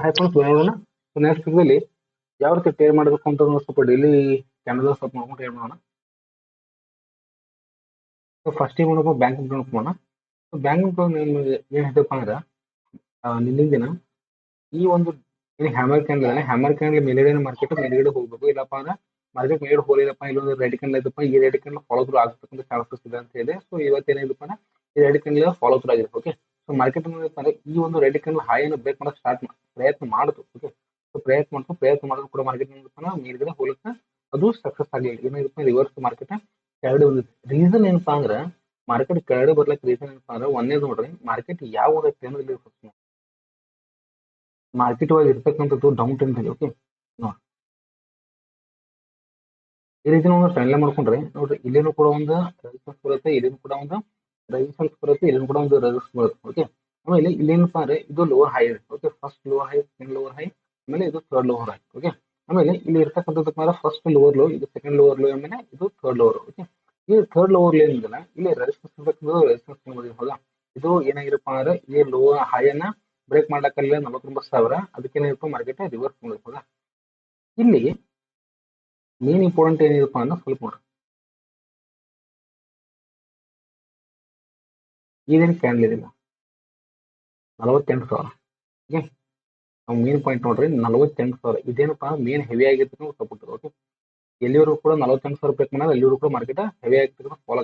Hi friends ನೋಡೋಣ. Next ಇದರಲ್ಲಿ ಯಾವ ರೀತಿ ಟ್ರೇಡ್ ಮಾಡಬೇಕು ಅಂತ ಒಂದು ಸ್ವಲ್ಪ ಡೈಲಿ ಕ್ಯಾನಲ್ ಸ್ವಲ್ಪ ನೋಡ್ಕೊಂಡು ಟ್ರೇಡ್ ಮಾಡೋಣ. ಸೊ ಫಸ್ಟ್ ಟೈಮ್ ನೋಡಬೇಕು ಬ್ಯಾಂಕ್ ನೋಡ್ಕೋಣ. ಬ್ಯಾಂಕ್ ಏನ್ ಹೇಳ್ತಪ್ಪ ಅಂದ್ರೆ ನಿನ್ನಿನ ದಿನ ಈ ಒಂದು ಏನು ಹ್ಯಾಮರ್ ಕ್ಯಾಂಡಲ್ ಹ್ಯಾಮರ್ ಕ್ಯಾಂಡಲ್ ಮೇಲ್ಗಡೆ ಮಾರ್ಕೆಟ್ ಮೇಲ್ಗಡೆ ಹೋಗ್ಬೇಕು. ಇಲ್ಲಪ್ಪ ಅಂದ್ರೆ ಮಾರ್ಕೆಟ್ ಮೇಲ್ಗಡೆ ಹೋಗಿಲ್ಲಪ್ಪ, ಇಲ್ಲೊಂದು ರೆಡ್ ಕ್ಯಾಂಡಲ್ ಐತಪ್ಪ, ಈ ರೆಡ್ ಕ್ಯಾಂಡಲ್ ಫಾಲೋ ಥ್ರೂ ಆಗ್ತಕ್ಕಂಥ ಚಾನ್ಸಸ್ ಇದೆ ಅಂತ ಹೇಳಿ. ಸೊ ಇವತ್ತೇನಿದಪ್ಪ ಅಂದ್ರೆ ಈ ರೆಡ್ ಕ್ಯಾಂಡಲ್ ಫಾಲೋ ಥ್ರೂ ಆಗಿದೆ. ಓಕೆ, ಸೊ ಮಾರ್ಕೆಟ್ ಈ ಒಂದು ರೆಡ್ ಕ್ಯಾಂಡಲ್ ಹೈ ಅನ್ನು ಬ್ರೇಕ್ ಮಾಡಕ್ಕೆ ಪ್ರಯತ್ನ ಮಾಡುದು. ಓಕೆ, ಸೊ ಪ್ರಯತ್ನ ಮಾಡೋದು ಕೂಡ ಮಾರ್ಕೆಟ್ ಮೇಲ್ಗಡೆ ಹೋಗಲಿಕ್ಕೆ ಅದು ಸಕ್ಸಸ್ ಆಗಲಿಲ್ಲ. ಏನಾಗಿರುತ್ತೆ ರಿವರ್ಸ್ ಮಾರ್ಕೆಟ್ ಕೆಳಗಡೆ ಬಂದಿದೆ. ರೀಸನ್ ಏನಪ್ಪಾ ಅಂದ್ರೆ ಮಾರ್ಕೆಟ್ ಕೆಳಗಡೆ ಬರ್ಲಿಕ್ಕೆ ರೀಸನ್ ಏನಪ್ಪಾ ಅಂದ್ರೆ ಒಂದೇದು ನೋಡ್ರಿ, ಮಾರ್ಕೆಟ್ ಯಾವ ಒಂದು ಟ್ರೆಂಡ್ ಮಾರ್ಕೆಟ್ ಒಳಗೆ ಇರ್ತಕ್ಕಂಥದ್ದು ಡೌನ್ ಟ್ರೆಂಡ್ ಅಲ್ಲಿ. ಓಕೆ, ನೋಡಿ ಈ ರೀತಿ ನಾವು ಟ್ರೆಂಡ್ ಮಾಡ್ಕೊಂಡ್ರೆ ನೋಡ್ರಿ, ಇಲ್ಲೇನು ಕೂಡ ಒಂದು ರೆಸಿಸ್ಟೆನ್ಸ್ ಬರುತ್ತೆ, ಇಲ್ಲೇನು ಕೂಡ ಒಂದು ರೆಸಿಸ್ಟೆನ್ಸ್ ಬರುತ್ತೆ, ಇಲ್ಲೇನು ಕೂಡ ಒಂದು ರೆಸಿಸ್ಟೆನ್ಸ್ ಬರುತ್ತೆ. ಓಕೆ, ಆಮೇಲೆ ಇಲ್ಲೇನಪ್ಪಾ ಅಂದ್ರೆ ಇದು ಲೋವರ್ ಹೈ ಇದೆ. Okay, first lower high, second lower high, ಆಮೇಲೆ ಇದು ಥರ್ಡ್ ಲೋವರ್ ಹೈ. ಓಕೆ, ಆಮೇಲೆ ಇಲ್ಲಿ ಇರ್ತಕ್ಕಂಥದ್ದು ಫಸ್ಟ್ ಲೋವರ್ ಲೋ, ಇದು ಸೆಕೆಂಡ್ ಲೋವರ್ ಲೋ, ಆಮೇಲೆ ಇದು ಥರ್ಡ್ ಲೋವರ್. ಓಕೆ, ಈ ಥರ್ಡ್ ಲೋವರ್ ಲೋ ಏನಿದೆಲ್ಲ ಇಲ್ಲಿ ರೆಸಿಸ್ಟೆನ್ಸ್ ಹೌದಾ, ಇದು ಏನಾಗಿರಪ್ಪ ಅಂದ್ರೆ ಈ ಲೋವರ್ ಹೈ ಅನ್ನ ಬ್ರೇಕ್ ಮಾಡ್ಲಕ್ಕಲ್ಲ 49,000, ಅದಕ್ಕೇನಾಗಿರುತ್ತೆ ಮಾರ್ಕೆಟ್ ರಿವರ್ಸ್ ಹೌದಾ. ಇಲ್ಲಿ ಮೇನ್ ಇಂಪಾರ್ಟೆಂಟ್ ಏನಿರಪ್ಪ ಅಂದ್ರೆ ಸ್ವಲ್ಪ ನೋಡ್ರಿ, ಇದೇನು ಕ್ಯಾಂಡಲ್ ಇದಿಲ್ಲ 48,000. ಓಕೆ, ನಾವು ಮೇನ್ ಪಾಯಿಂಟ್ ನೋಡ್ರಿ 48,000 ಇದೇನಪ್ಪ ಮೇನ್ ಹೆವಿ ಆಗಿರ್ತಕ್ಕಂಥ ಸಪೋರ್ಟ್. ಓಕೆ, ಎಲ್ಲಿವರೆಗೂ ಕೂಡ 48,000 ಬ್ರೇಕ್ ಮಾಡೋದು ಅಲ್ಲಿವರೆಗೂ ಕೂಡ ಮಾರ್ಕೆಟ್ ಹೆವಿ ಆಗಿರ್ತಕ್ಕಂಥ ಫಾಲೋ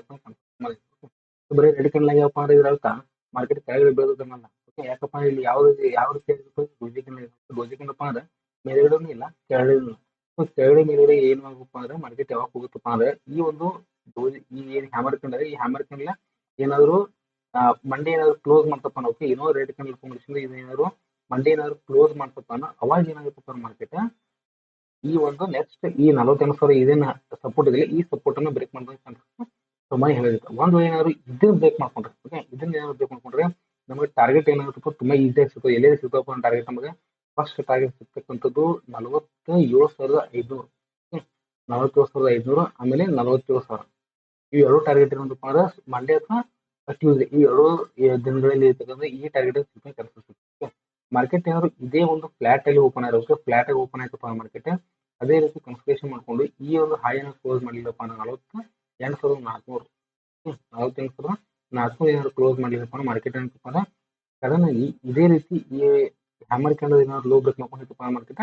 ಬರೀ ರೆಡ್ ಕ್ಯಾಂಡಲ್ ಆಗ್ಯಾವಪ್ಪ ಅಂದ್ರೆ ಇದ್ರರ್ಥ ಮಾರ್ಕೆಟ್ ಕೆಳಗಡೆ ಬೀಳೋದನ್ನಲ್ಲ. ಓಕೆ, ಯಾಕಪ್ಪ ಇಲ್ಲಿ ಯಾವ ರೀತಿ ಡೋಜಿಕನ್ನಪ್ಪ ಅಂದ್ರೆ ಮೇಲ್ಗಡೆ ಇಲ್ಲ ಕೆಳಗಡೆ ಇಲ್ಲ. ಸೊ ಕೆಳಗಡೆ ಮೇಲ್ಗಡೆ ಏನ್ ಆಗಬೇಕಪ್ಪ ಅಂದ್ರೆ ಮಾರ್ಕೆಟ್ ಯಾವಾಗ ಹೋಗುತ್ತಪ್ಪ ಅಂದ್ರೆ ಈ ಒಂದು ಈ ಏನ್ ಹ್ಯಾಮರ್ ಕ್ಯಾಂಡಲ್, ಈ ಹ್ಯಾಮರ್ ಕ್ಯಾಂಡಲ್ ಏನಾದ್ರು ಮಂಡೇ ಏನಾದ್ರು ಕ್ಲೋಸ್ ಮಾಡ್ತಪ್ಪ ಅಂದ್ರೆ, ಓಕೆ ಏನೋ ರೆಡ್ ಕ್ಯಾಂಡಲ್ ಫಾರ್ಮೇಷನ್ ಏನಾದ್ರು ಮಂಡೇ ಏನಾದ್ರು ಕ್ಲೋಸ್ ಮಾಡ್ತಪ್ಪ ಅಂದ್ರೆ ಅವಾಗ ಏನಾಗುತ್ತಪ್ಪ ಮಾರ್ಕೆಟ್ ಈ ಒಂದು ನೆಕ್ಸ್ಟ್ ಈ 48,000 ಇದೇನ ಸಪೋರ್ಟ್ ಇದೆ, ಈ ಸಪೋರ್ಟ್ ಅನ್ನು ಬ್ರೇಕ್ ಮಾಡೋದಕ್ಕೆ ಚಾನ್ಸಸ್ ತುಂಬಾ ಹೇಳಿರುತ್ತೆ. ಒಂದು ಏನಾದ್ರು ಇದನ್ನ ಬ್ರೇಕ್ ಮಾಡ್ಕೊಂಡ್ರೆ, ಓಕೆ ಇದನ್ನ ಏನಾದ್ರು ಬ್ರೇಕ್ ಮಾಡ್ಕೊಂಡ್ರೆ ನಮಗೆ ಟಾರ್ಗೆಟ್ ಏನಾಗುತ್ತೆ ತುಂಬಾ ಈಸಿಯಾಗಿ ಸಿಗ್ತದೆ. ಎಲ್ಲೇ ಸಿಗ್ತಪ್ಪ ಟಾರ್ಗೆಟ್ ನಮಗೆ ಫಸ್ಟ್ ಟಾರ್ಗೆಟ್ ಸಿಗ್ತಕ್ಕಂಥದ್ದು 47,500. 47,500 ಆಮೇಲೆ 47,000 ಈ ಎರಡು ಟಾರ್ಗೆಟ್ ಏನಪ್ಪ ಅಂದ್ರೆ ಮಂಡೇ ಅಥವಾ ಟ್ಯೂಸ್ಡೇ ಈ ಎರಡು ದಿನಗಳಲ್ಲಿ ಇರ್ತಕ್ಕಂಥ ಈ ಟಾರ್ಗೆಟ್ ಸಿಗ್ತದೆ. ಮಾರ್ಕೆಟ್ ಏನಾದ್ರು ಇದೇ ಒಂದು ಫ್ಲಾಟ್ ಅಲ್ಲಿ ಓಪನ್ ಆಗಿರುತ್ತೆ, ಫ್ಲಾಟ್ ಆಗಿ ಓಪನ್ ಆಯ್ತಪ್ಪ ಮಾರ್ಕೆಟ್ ಅದೇ ರೀತಿ ಕನ್ಸಲ್ಟೇಷನ್ ಮಾಡ್ಕೊಂಡು ಈ ಒಂದು ಹೈ ಅನ್ನು ಕ್ಲೋಸ್ ಮಾಡಲಿಲ್ಲಪ್ಪ ಅಂದ್ರೆ 48,400 ಏನಾದ್ರು ಕ್ಲೋಸ್ ಮಾಡಲಿಲ್ಲಪ್ಪ ಅಂದ್ರೆ ಮಾರ್ಕೆಟ್ ಏನಪ್ಪ ಅಂದ್ರೆ ಸಡನ್ ಆಗಿ ಇದೇ ರೀತಿ ಈ ಹ್ಯಾಮರ್ ಕ್ಯಾಂಡಲ್ ಏನಾದ್ರು ಲೋ ಬ್ರೇಕ್ ಮಾಡ್ಕೊಂಡಿದ್ದಪ್ಪ ಮಾರ್ಕೆಟ್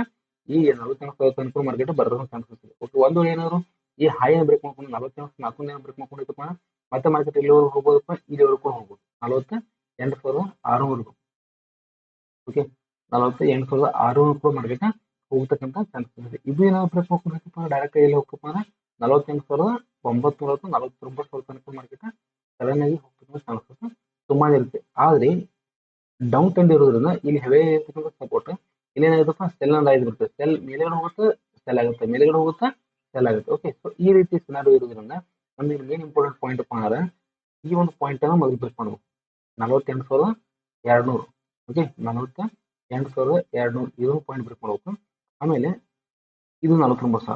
ಈ 48,000 ತನಕ ಮಾರ್ಕೆಟ್ ಬರೋದು ಚಾನ್ಸಸ್ ಇದೆ. ಓಕೆ, ಒಂದು ಏನಾದ್ರು ಈ ಹೈ ಅನ್ನು ಬ್ರೇಕ್ ಮಾಡ್ಕೊಂಡು 48,400 ಬ್ರೇಕ್ ಮಾಡ್ಕೊಂಡಿದ್ದಪ್ಪ ಮತ್ತೆ ಮಾರ್ಕೆಟ್ ಎಲ್ಲಿವರೆಗೂ ಹೋಗ್ಬೋದಪ್ಪ, ಇಲ್ಲಿವರೆಗೂ ಕೂಡ ಹೋಗ್ಬೋದು 48,600. ಓಕೆ, 48,600 ಕೂಡ ಮಾರ್ಕೆಟ್ ಹೋಗ್ತಕ್ಕಂಥ ಚಾನ್ಸಸ್ ಇದೆ. ಇದು ಏನಾದ್ರು ಬ್ರೇಕ್ ಮಾಡ್ಕೊಂಡ್ರಪ್ಪ ಡೈರೆಕ್ಟ್ ಎಲ್ಲಿ ಹೋಗ್ತಪ್ಪ ಅಂದ್ರೆ 48,900 49,000 ತನಕ ಮಾರ್ಕೆಟ್ ಸಡನ್ ಆಗಿ ಹೋಗ್ತಕ್ಕಂಥ ಚಾನ್ಸಸ್ ತುಂಬಾ ಇರುತ್ತೆ. ಆದ್ರೆ ಡೌನ್ ಟ್ರೆಂಡ್ ಇರೋದ್ರಿಂದ ಇಲ್ಲಿ ಹೆವಿ ಇರ್ತಕ್ಕಂಥ ಸಪೋರ್ಟ್ ಇಲ್ಲೇನಾಗುತ್ತಪ್ಪ ಸೆಲ್ ಅಂಡ್ ಆಗಿರುತ್ತೆ. ಸೆಲ್ ಮೇಲ್ಗಡೆ ಹೋಗುತ್ತೆ, ಸೆಲ್ ಆಗುತ್ತೆ, ಮೇಲ್ಗಡೆ ಹೋಗುತ್ತೆ, ಸೆಲ್ ಆಗುತ್ತೆ. ಓಕೆ, ಸೊ ಈ ರೀತಿ ಸಿನಾರಿಯೋ ಇರೋದ್ರಿಂದ ನಮಗೆ ಮೇನ್ ಇಂಪಾರ್ಟೆಂಟ್ ಪಾಯಿಂಟ್ ಅಪ್ಪ ಅಂದ್ರೆ ಈ ಒಂದು ಪಾಯಿಂಟ್ ಅನ್ನು ಮೊದಲು ಬ್ರೇಕ್ ಮಾಡ್ಬೇಕು 48,200. ಓಕೆ, 48,200 ಇದೊಂದು ಪಾಯಿಂಟ್ ಬ್ರೇಕ್ ಮಾಡ್ಬೇಕು. ಆಮೇಲೆ ಇದು 49,000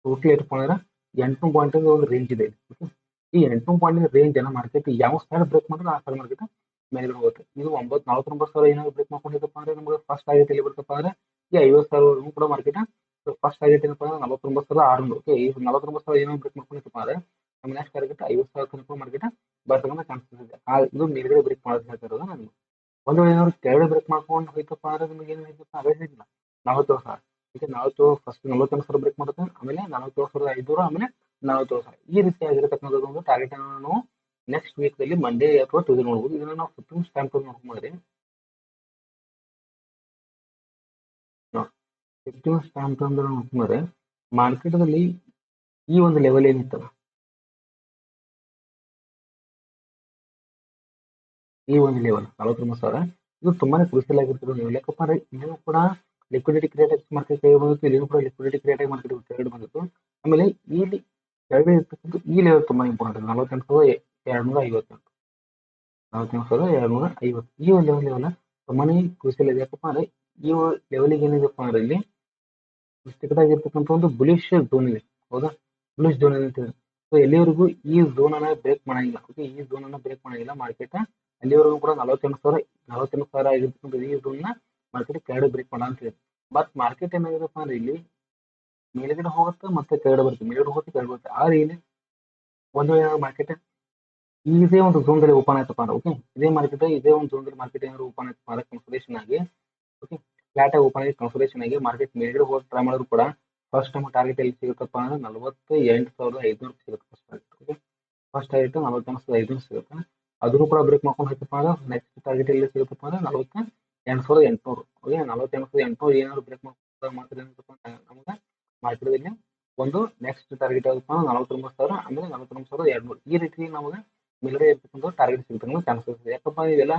ಟೋಟಲ್ ಏನಪ್ಪ ಅಂದ್ರೆ 800 ಪಾಯಿಂಟ್ ಒಂದು ರೇಂಜ್ ಇದೆ. ಓಕೆ, ಈ 800 ಪಾಯಿಂಟ್ ರೇಂಜ್ ಅನ್ನ ಮಾರ್ಕೆಟ್ ಯಾವ ಸೈಡ್ ಬ್ರೇಕ್ ಮಾಡಿದ್ರೆ ಆ ಸೈಡ್ ಮಾರ್ಕೆಟ್ ಮೇಲ್ಗಡೆ ಹೋಗುತ್ತೆ. ಇದು 49,000 ಏನಾದ್ರು ಬ್ರೇಕ್ ಮಾಡ್ಕೊಂಡಿದ್ದಪ್ಪ ಅಂದ್ರೆ ನಮಗೆ ಫಸ್ಟ್ ಟಾರ್ಗೆಟ್ ಎಲ್ಲಿ ಬರ್ತಪ್ಪ ಅಂದ್ರೆ ಈ 50,000 ಕೂಡ ಮಾರ್ಕೆಟ್ ಫಸ್ಟ್ ಟಾರ್ಗೆಟ್ ಏನಪ್ಪ ಅಂದ್ರೆ 49,600. ಓಕೆ, ಈ 49,000 ಏನಾದ್ರು ಬ್ರೇಕ್ ಮಾಡ್ಕೊಂಡಿದ್ದಪ್ಪ ಅಂದ್ರೆ ನಮ್ಮ ನೆಕ್ಸ್ಟ್ ಟಾರ್ಗೆಟ್ 50,000 ತನಕ ಮಾರ್ಕೆಟ್ ಬರ್ತಕ್ಕಂಥ ಚಾನ್ಸಸ್ ಇದೆ. ಇದು ಮೇಲ್ಗಡೆ ಬ್ರೇಕ್ ಮಾಡೋದು ಹೇಳ್ತಿರೋದು ನಾನು. ಒಂದು ವೇಳೆ ಏನಾದ್ರು ಕೆಳಗಡೆ ಬ್ರೇಕ್ ಮಾಡ್ಕೊಂಡು ಹೋಯ್ತಪ್ಪ ಅಂದ್ರೆ ನಿಮಗೆ ಏನು ಹೇಳ್ತಪ್ಪ ಅವೇ ಹೇಳಿಲ್ಲ 47,000. ಈಗ 48,000 ಬ್ರೇಕ್ ಮಾಡುತ್ತೆ, ಆಮೇಲೆ 47,500, ಆಮೇಲೆ 47,000 ಈ ರೀತಿ ಆಗಿರತಕ್ಕಂಥದ್ದು ಒಂದು ಟಾರ್ಗೆಟ್ ಅನ್ನು ನಾವು ನೆಕ್ಸ್ಟ್ ವೀಕ್ ಅಲ್ಲಿ ಮಂಡೇ ಅಥವಾ ಟ್ಯೂಸ್ಡೇ ನೋಡಬಹುದು. ಇದನ್ನ ನಾವು 15 ಸ್ಟ್ಯಾಂಪ್ ನೋಡ್ಕೊಂಡ್ರೆ 15 ಸ್ಟ್ಯಾಂಪ್ ಅಂದ್ರೆ ನೋಡ್ಕೊಂಡ್ರೆ ಮಾರ್ಕೆಟ್ ಅಲ್ಲಿ ಈ ಒಂದು ಲೆವೆಲ್ ಏನಿತ್ತಲ್ಲ, ಈ ಒಂದು ಲೆವೆಲ್ 49,000 ಇದು ತುಂಬಾನೇ ಕ್ರೂಷಿಯಲ್ ಆಗಿರ್ತದೆ. ನೀವು ಲೆಕ್ಕಪ್ಪ ಅಂದ್ರೆ ಇಲ್ಲಿನೂ ಕೂಡ ಲಿಕ್ವಿಡಿಟಿ ಕ್ರಿಯೇಟ್ ಆಗಿ ಮಾರ್ಕೆಟ್ ಬಂದಿತ್ತು, ಇಲ್ಲಿನೂ ಕೂಡ ಲಿಕ್ವಿಡಿಟಿ ಕ್ರಿಯೇಟ್ ಆಗಿ ಮಾರ್ಕೆಟ್ ಕೆಳಗಡೆ ಬಂದಿತ್ತು. ಆಮೇಲೆ ಇಲ್ಲಿ ಕೆಳಗಡೆ ಇರ್ತಕ್ಕಂಥ ಈ ಲೆವೆಲ್ ತುಂಬಾ ಇಂಪಾರ್ಟೆಂಟ್ 48,250. 48,250 ಈ ಒಂದು ಲೆವೆಲ್ ತುಂಬಾನೇ ಕ್ರೂಷಿಯಲ್ ಇದೆ. ಯಾಕಪ್ಪ ಅಂದ್ರೆ ಈ ಲೆವೆಲ್ಗೆ ಏನಿದೆಪ್ಪ ಅಂದ್ರೆ ಇಲ್ಲಿ ಚಿಕ್ಕದಾಗಿರ್ತಕ್ಕಂಥ ಒಂದು ಬುಲಿಶ್ ಝೋನ್ ಇದೆ. ಹೌದಾ, ಬುಲಿಶ್ ಝೋನ್ ಏನಂತೀವಿ. ಸೊ ಎಲ್ಲಿವರೆಗೂ ಈ ಝೋನ್ ಅನ್ನ ಬ್ರೇಕ್ ಮಾಡಂಗಿಲ್ಲ. ಓಕೆ, ಈ ಝೋನ್ ಅನ್ನ ಬ್ರೇಕ್ ಮಾಡಂಗಿಲ್ಲ ಮಾರ್ಕೆಟ್ ಅಲ್ಲಿವರೆಗೂ ಕೂಡ 48,000 ಆಗಿರ್ತಕ್ಕಂಥ ಇದನ್ನ ಮಾರ್ಕೆಟ್ ಕೆಳಗಡೆ ಬ್ರೇಕ್ ಮಾಡ ಅಂತ ಹೇಳಿ. ಬಟ್ ಮಾರ್ಕೆಟ್ ಏನಾಗಿದೆಪ್ಪ ಅಂದ್ರೆ ಇಲ್ಲಿ ಮೇಲ್ಗಡೆ ಹೋಗುತ್ತೆ ಮತ್ತೆ ಕೆಳಗಡೆ ಬರುತ್ತೆ, ಮೇಲ್ಗಡೆ ಹೋಗುತ್ತೆ ಕೆಳಗಡೆ ಬರುತ್ತೆ. ಆದ್ರೆ ಇಲ್ಲಿ ಒಂದು ಮಾರ್ಕೆಟ್ ಇದೇ ಒಂದು ಝೋನ್ದಲ್ಲಿ ಓಪನ್ ಆಯ್ತಪ್ಪ ಅಂದ್ರೆ ಓಕೆ, ಇದೇ ಒಂದು ಝೋನ್ದಲ್ಲಿ ಮಾರ್ಕೆಟ್ ಏನಾದ್ರು ಓಪನ್ ಆಯ್ತಪ್ಪ ಅಂದ್ರೆ ಕನ್ಸಲ್ಟೇಷನ್ ಆಗಿ ಓಕೆ, ಫ್ಲಾಟ್ ಆಗಿ ಓಪನ್ ಆಗಿ ಕನ್ಸಲ್ಟೇಷನ್ ಆಗಿ ಮಾರ್ಕೆಟ್ ಮೇಲ್ಗಡೆ ಹೋಗಿ ಟ್ರೈ ಮಾಡಿದ್ರು ಕೂಡ ಫಸ್ಟ್ ಟೈಮ್ ಟಾರ್ಗೆಟ್ ಎಲ್ಲಿ ಸಿಗುತ್ತಪ್ಪ ಅಂದ್ರೆ 48,500 ಸಿಗುತ್ತೆ first target. Okay, first target 48,500 ಸಿಗುತ್ತೆ. ಅದನ್ನು ಕೂಡ ಬ್ರೇಕ್ ಮಾಡ್ಕೊಂಡು ಹೋಯ್ತಪ್ಪ ಅಂದ್ರೆ ನೆಕ್ಸ್ಟ್ ಟಾರ್ಗೆಟ್ ಎಲ್ಲಿ ಸಿಗುತ್ತಪ್ಪ ಅಂದ್ರೆ 48,800. ಓಕೆ, 48,800 ಏನಾದ್ರು ಬ್ರೇಕ್ ಮಾಡ್ಕೊಂಡು ಮಾತ್ರ ಏನಂತಪ್ಪ ನಮಗೆ ಮಾರ್ಕೆಟ್ದಲ್ಲಿ ಒಂದು ನೆಕ್ಸ್ಟ್ ಟಾರ್ಗೆಟ್ ಯಾವ್ದಪ್ಪ ಅಂದ್ರೆ 49,000 ಅಂದ್ರೆ 49,200. ಈ ರೀತಿ ನಮಗೆ ಮೇಲ್ಗಡೆ ಇರ್ತಕ್ಕಂಥ ಟಾರ್ಗೆಟ್ ಸಿಗ್ತಕ್ಕಂಥ ಚಾನ್ಸಸ್ ಇದೆ. ಯಾಕಪ್ಪ ಇವೆಲ್ಲ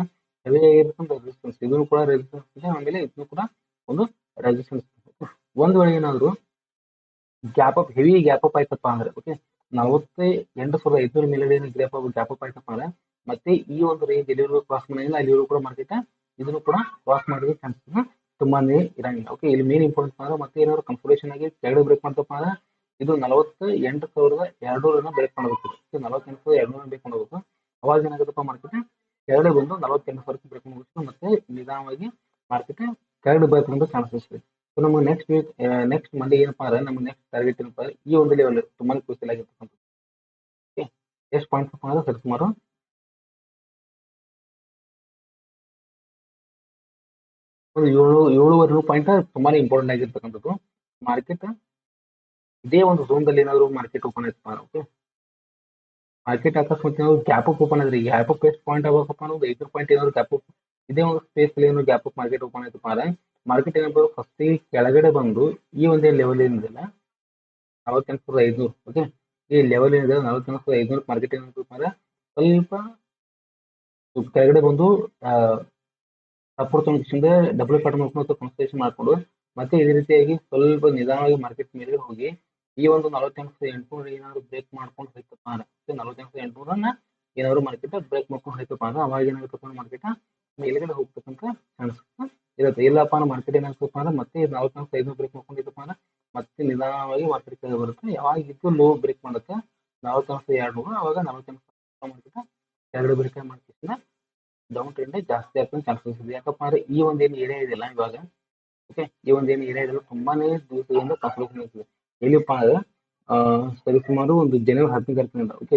ಹೆವಿ ಆಗಿರ್ತಕ್ಕಂಥ ರೆಸಿಸ್ಟೆನ್ಸ್, ಇದನ್ನು ಕೂಡ ರೆಸಿಸ್ಟೆನ್ಸ್ ಇದೆ, ಆಮೇಲೆ ಇದನ್ನು ಕೂಡ ಒಂದು ರೆಸಿಸ್ಟೆನ್ಸ್. ಒಂದ್ ವೇಳೆ ಏನಾದ್ರು ಹೆವಿ ಗ್ಯಾಪ್ ಅಪ್ ಆಯ್ತಪ್ಪ ಅಂದ್ರೆ ಓಕೆ, 48,500 ಮೇಲ್ಗಡೆ ಗ್ಯಾಪ್ ಅಪ್ ಆಯ್ತಪ್ಪ ಅಂದ್ರೆ ಮತ್ತೆ ಈ ಒಂದು ರೇಂಜ್ ಎಲ್ಲಿವರೆಗೂ ಕ್ರಾಸ್ ಮಾಡಿಲ್ಲ ಅಲ್ಲಿವರೆಗೂ ಕೂಡ ಮಾರ್ಕೆಟ್ ಇದನ್ನು ಕೂಡ ಕ್ರಾಸ್ ಮಾಡಿದ ಚಾನ್ಸಸ್ ತುಂಬಾನೇ ಇರಂಗಿಲ್ಲ. ಓಕೆ, ಇಲ್ಲಿ ಮೇನ್ ಇಂಪಾರ್ಟೆಂಟ್ ಅಂದ್ರೆ ಮತ್ತೆ ಏನಾದ್ರು ಕನ್ಫರ್ಮೇಷನ್ ಆಗಿ ಕೆಳಗಡೆ ಬ್ರೇಕ್ ಮಾಡ್ತಪ್ಪ ಅಂದ್ರೆ ಇದು 48,200 ಬ್ರೇಕ್ ಮಾಡಬೇಕು. 48,200 ಬ್ರೇಕ್ ಮಾಡಬೇಕು. ಅವಾಗ ಏನಾಗುತ್ತಪ್ಪ ಮಾರ್ಕೆಟ್ ಕೆಳಗಡೆ ಬಂದು 48,000 ಬ್ರೇಕ್ ಮಾಡಬೇಕು, ಮತ್ತೆ ನಿಧಾನವಾಗಿ ಮಾರ್ಕೆಟ್ ಕೆಳಗಡೆ ಬರ್ತಕ್ಕಂಥ ಚಾನ್ಸಸ್ ಇದೆ. ಸೊ ನಮಗೆ ನೆಕ್ಸ್ಟ್ ಮಂಡೇ ಏನಪ್ಪಾ ಅಂದ್ರೆ ನಮ್ಮ ನೆಕ್ಸ್ಟ್ ಟಾರ್ಗೆಟ್ ಏನಪ್ಪಾ ಅಂದ್ರೆ ಈ ಒಂದು ಲೆವೆಲ್ ತುಂಬಾನೇ ಕ್ರೂಷಿಯಲ್ ಆಗಿರ್ತಕ್ಕಂಥ. ಓಕೆ, ಎಷ್ಟು ಪಾಯಿಂಟ್ಸ್ ಅಪ್ಪ ಅಂದ್ರೆ ಸರಿಸುಮಾರು ಒಂದು 7.5 ಪಾಯಿಂಟ್ ತುಂಬಾನೇ ಇಂಪಾರ್ಟೆಂಟ್ ಆಗಿರ್ತಕ್ಕಂಥದ್ದು. ಮಾರ್ಕೆಟ್ ಇದೇ ಒಂದು ಝೋನ್ದಲ್ಲಿ ಏನಾದ್ರು ಮಾರ್ಕೆಟ್ ಓಪನ್ ಆಯ್ತಪ್ಪ ಓಕೆ, ಮಾರ್ಕೆಟ್ ಅಕಸ್ಮಾತ್ ಏನಾದ್ರು ಗ್ಯಾಪ್ ಅಪ್ ಓಪನ್ ಆದ್ರೆ ಗ್ಯಾಪ್ ಅಪ್ ಎಷ್ಟು ಪಾಯಿಂಟ್ ಆಗಬೇಕಪ್ಪ ಅನ್ನೋದು 5 ಪಾಯಿಂಟ್ ಏನಾದ್ರು ಗ್ಯಾಪ್ ಅಪ್ ಇದೇ ಒಂದು ಸ್ಪೇಸ್ ಅಲ್ಲಿ ಏನು ಗ್ಯಾಪ್ ಅಪ್ ಮಾರ್ಕೆಟ್ ಓಪನ್ ಆಯ್ತಪ್ಪ ಅಂದ್ರೆ ಮಾರ್ಕೆಟ್ ಏನಪ್ಪ ಫಸ್ಟ್ ಕೆಳಗಡೆ ಬಂದು ಈ ಒಂದೇ ಲೆವೆಲ್ ಏನಿದೆಲ್ಲ 48,500 ಓಕೆ, ಈ ಲೆವೆಲ್ ಏನಿದೆ 48,500 ಮಾರ್ಕೆಟ್ ಏನಪ್ಪ ಅಂದ್ರೆ ಸ್ವಲ್ಪ ಕೆಳಗಡೆ ಬಂದು ಸಪೋರ್ಟ್ ತೊಗೊಂಡು ಡಬಲ್ ಪ್ಯಾಟರ್ನ್ ಮಾಡ್ಕೊಂಡು ಕನ್ಸಲ್ಟೇಷನ್ ಮಾಡ್ಕೊಂಡು ಮತ್ತೆ ಇದೇ ರೀತಿಯಾಗಿ ಸ್ವಲ್ಪ ನಿಧಾನವಾಗಿ ಮಾರ್ಕೆಟ್ ಮೇಲೆ ಹೋಗಿ ಈ ಒಂದು 48,800 ಏನಾದ್ರು ಬ್ರೇಕ್ ಮಾಡ್ಕೊಂಡು ಹೋಯ್ತಪ್ಪ ಅಂದ್ರೆ 48,800 ಏನಾದ್ರು ಮಾರ್ಕೆಟ್ ಬ್ರೇಕ್ ಮಾಡ್ಕೊಂಡು ಹೋಯ್ತಪ್ಪ ಅಂದ್ರೆ ಅವಾಗ ಏನಾಗುತ್ತಪ್ಪ ಮಾರ್ಕೆಟ್ ಮೇಲ್ಗಡೆ ಹೋಗ್ತಕ್ಕಂಥ ಚಾನ್ಸಸ್ ಇರುತ್ತೆ. ಇಲ್ಲಪ್ಪ ಅಂದ್ರೆ ಮಾರ್ಕೆಟ್ ಏನಾಗ್ತಪ್ಪ ಅಂದ್ರೆ ಮತ್ತೆ 48,500 ಬ್ರೇಕ್ ಮಾಡ್ಕೊಂಡಿದ್ದಪ್ಪ ಅಂದ್ರೆ ಮತ್ತೆ ನಿಧಾನವಾಗಿ ಮಾರ್ಕೆಟ್ ಕೆಳಗೆ ಬರುತ್ತೆ. ಯಾವಾಗ ಇದು ಲೋ ಬ್ರೇಕ್ ಮಾಡುತ್ತೆ 48,200 ಅವಾಗ 48,000 ಮಾರ್ಕೆಟ್ ಎರಡು ಬ್ರೇಕ್ ಮಾಡ್ತಿದ್ರೆ ಡೌನ್ ಟ್ರೆಂಡ್ ಜಾಸ್ತಿ ಆಗ್ತದೆ ಚಾನ್ಸಸ್ ಇದೆ. ಯಾಕಪ್ಪ ಅಂದ್ರೆ ಈ ಒಂದೇನು ಏರಿಯಾ ಇದೆಯಲ್ಲ ಇವಾಗ ಓಕೆ, ಈ ಒಂದೇನು ಏರಿಯಾ ಇದೆಯಲ್ಲ ತುಂಬಾನೇ ದಿವಸದಿಂದ ಕನ್ಸಲ್ಟೇಷನ್ ಇರ್ತದೆ. ಎಲ್ಲಿಪ್ಪ ಅಂದ್ರೆ ಸರಿಸುಮಾರು ಒಂದು ಜನವರಿ 10ನೇ ತಾರೀಕಿನಿಂದ ಓಕೆ,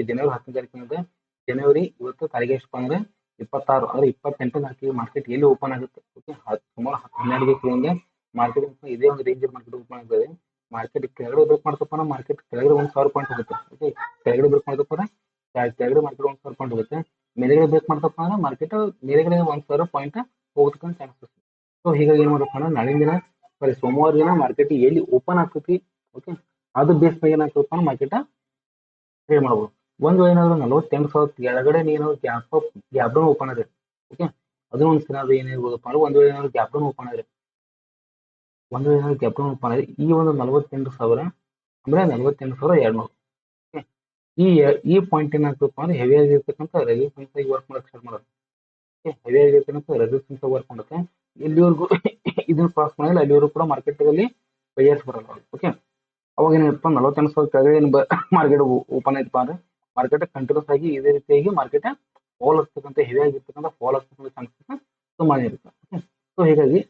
ಜನವರಿ ಇವತ್ತು ತಾರೀಕು ಎಷ್ಟಪ್ಪ ಅಂದ್ರೆ 26 ಅಂದ್ರೆ 28ನೇ ತಾರೀಕಿಗೆ ಮಾರ್ಕೆಟ್ ಎಲ್ಲಿ ಓಪನ್ ಆಗುತ್ತೆ ಓಕೆ, ಸುಮಾರು 12 ದಿವಸದಿಂದ ಮಾರ್ಕೆಟ್ ಇದೇ ಒಂದು ರೇಂಜ್ ಮಾರ್ಕೆಟ್ ಓಪನ್ ಆಗ್ತದೆ. ಮಾರ್ಕೆಟ್ ಕೆಳಗಡೆ ಬ್ರೇಕ್ ಮಾಡ್ತಪ್ಪ ಅಂದ್ರೆ ಮಾರ್ಕೆಟ್ ಕೆಳಗಡೆ 1,000 ಪಾಯಿಂಟ್ ಹೋಗುತ್ತೆ ಓಕೆ, ಕೆಳಗಡೆ ಬ್ರೇಕ್ ಮಾಡ್ತಪ್ಪ ಅಂದ್ರೆ ಕೆಳಗಡೆ ಮಾರ್ಕೆಟ್ 1,000 ಪಾಯಿಂಟ್ ಹೋಗುತ್ತೆ. ಮೇಲ್ಗಡೆ ಬ್ರೇಕ್ ಮಾಡ್ತಪ್ಪ ಅಂದ್ರೆ ಮಾರ್ಕೆಟ್ ಮೇಲ್ಗಡೆ 1,000 ಪಾಯಿಂಟ್ ಹೋಗ್ತಕ್ಕಂಥ ಚಾನ್ಸಸ್. ಸೊ ಹೀಗಾಗಿ ಏನ್ ಮಾಡಪ್ಪ ಅಂದ್ರೆ ನಾಳಿನ ದಿನ ಸೋಮವಾರ ದಿನ ಮಾರ್ಕೆಟ್ ಎಲ್ಲಿ ಓಪನ್ ಆಗ್ತೈತಿ ಓಕೆ, ಅದು ಬೇಸ್ ಮೇಲೆ ಏನಾಗ್ತಪ್ಪ ಅಂದ್ರೆ ಮಾರ್ಕೆಟ್ ಟ್ರೇಡ್ ಮಾಡ್ಬೋದು. ಒಂದು ಏನಾದ್ರು 48,000 ಕೆಳಗಡೆ ಏನಾದ್ರು ಗ್ಯಾಪ್ ಡೌನ್ ಓಪನ್ ಆದ್ರೆ ಓಕೆ, ಅದು ಒಂದು ಸಿನಾರಿ ಏನಿರ್ಬೋದಪ್ಪ ಅಂದ್ರೆ ಒಂದು ಏನಾದ್ರು ಗ್ಯಾಪ್ ಡೌನ್ ಓಪನ್ ಆದ್ರೆ ಈ ಒಂದು 48,000 ಅಂದ್ರೆ 48,200 ಈ ಈ ಪಾಯಿಂಟ್ ಏನಾಗ್ತಪ್ಪ ಅಂದ್ರೆ ಹೆವಿ ಆಗಿರ್ತಕ್ಕಂಥ ರೆಸಿಸ್ಟೆನ್ಸ್ ಆಗಿ ವರ್ಕ್ ಮಾಡಕ್ ಸ್ಟಾರ್ಟ್ ಮಾಡೋದು. ಹೆವಿ ಆಗಿರ್ತಕ್ಕಂಥ ರೆಸಿಸ್ಟೆನ್ಸ್ ವರ್ಕ್ ಮಾಡುತ್ತೆ. ಇಲ್ಲಿವರೆಗೂ ಇದನ್ನ ಕ್ರಾಸ್ ಮಾಡಿಲ್ಲ ಅಲ್ಲಿವರೆಗೂ ಕೂಡ ಮಾರ್ಕೆಟ್ ಅಲ್ಲಿ ಬೈಯರ್ಸ್ ಬರಲ್ಲ ಓಕೆ. ಅವಾಗ ಏನಿರಪ್ಪ 48,000 ಕೆಳಗಡೆ ಮಾರ್ಕೆಟ್ ಓಪನ್ ಆಯ್ತಪ್ಪ ಅಂದ್ರೆ ಮಾರ್ಕೆಟ್ ಕಂಟಿನ್ಯೂಸ್ ಆಗಿ ಇದೇ ರೀತಿಯಾಗಿ ಮಾರ್ಕೆಟ್ ಫಾಲ್ ಆಗ್ತಕ್ಕಂಥ ಹೆವಿ ಆಗಿರ್ತಕ್ಕಂಥ ಫಾಲ್ ಆಗ್ತಕ್ಕಂಥ ಚಾನ್ಸಸ್ ತುಂಬಾನೇ ಇರುತ್ತೆ. ಸೊ ಹೀಗಾಗಿ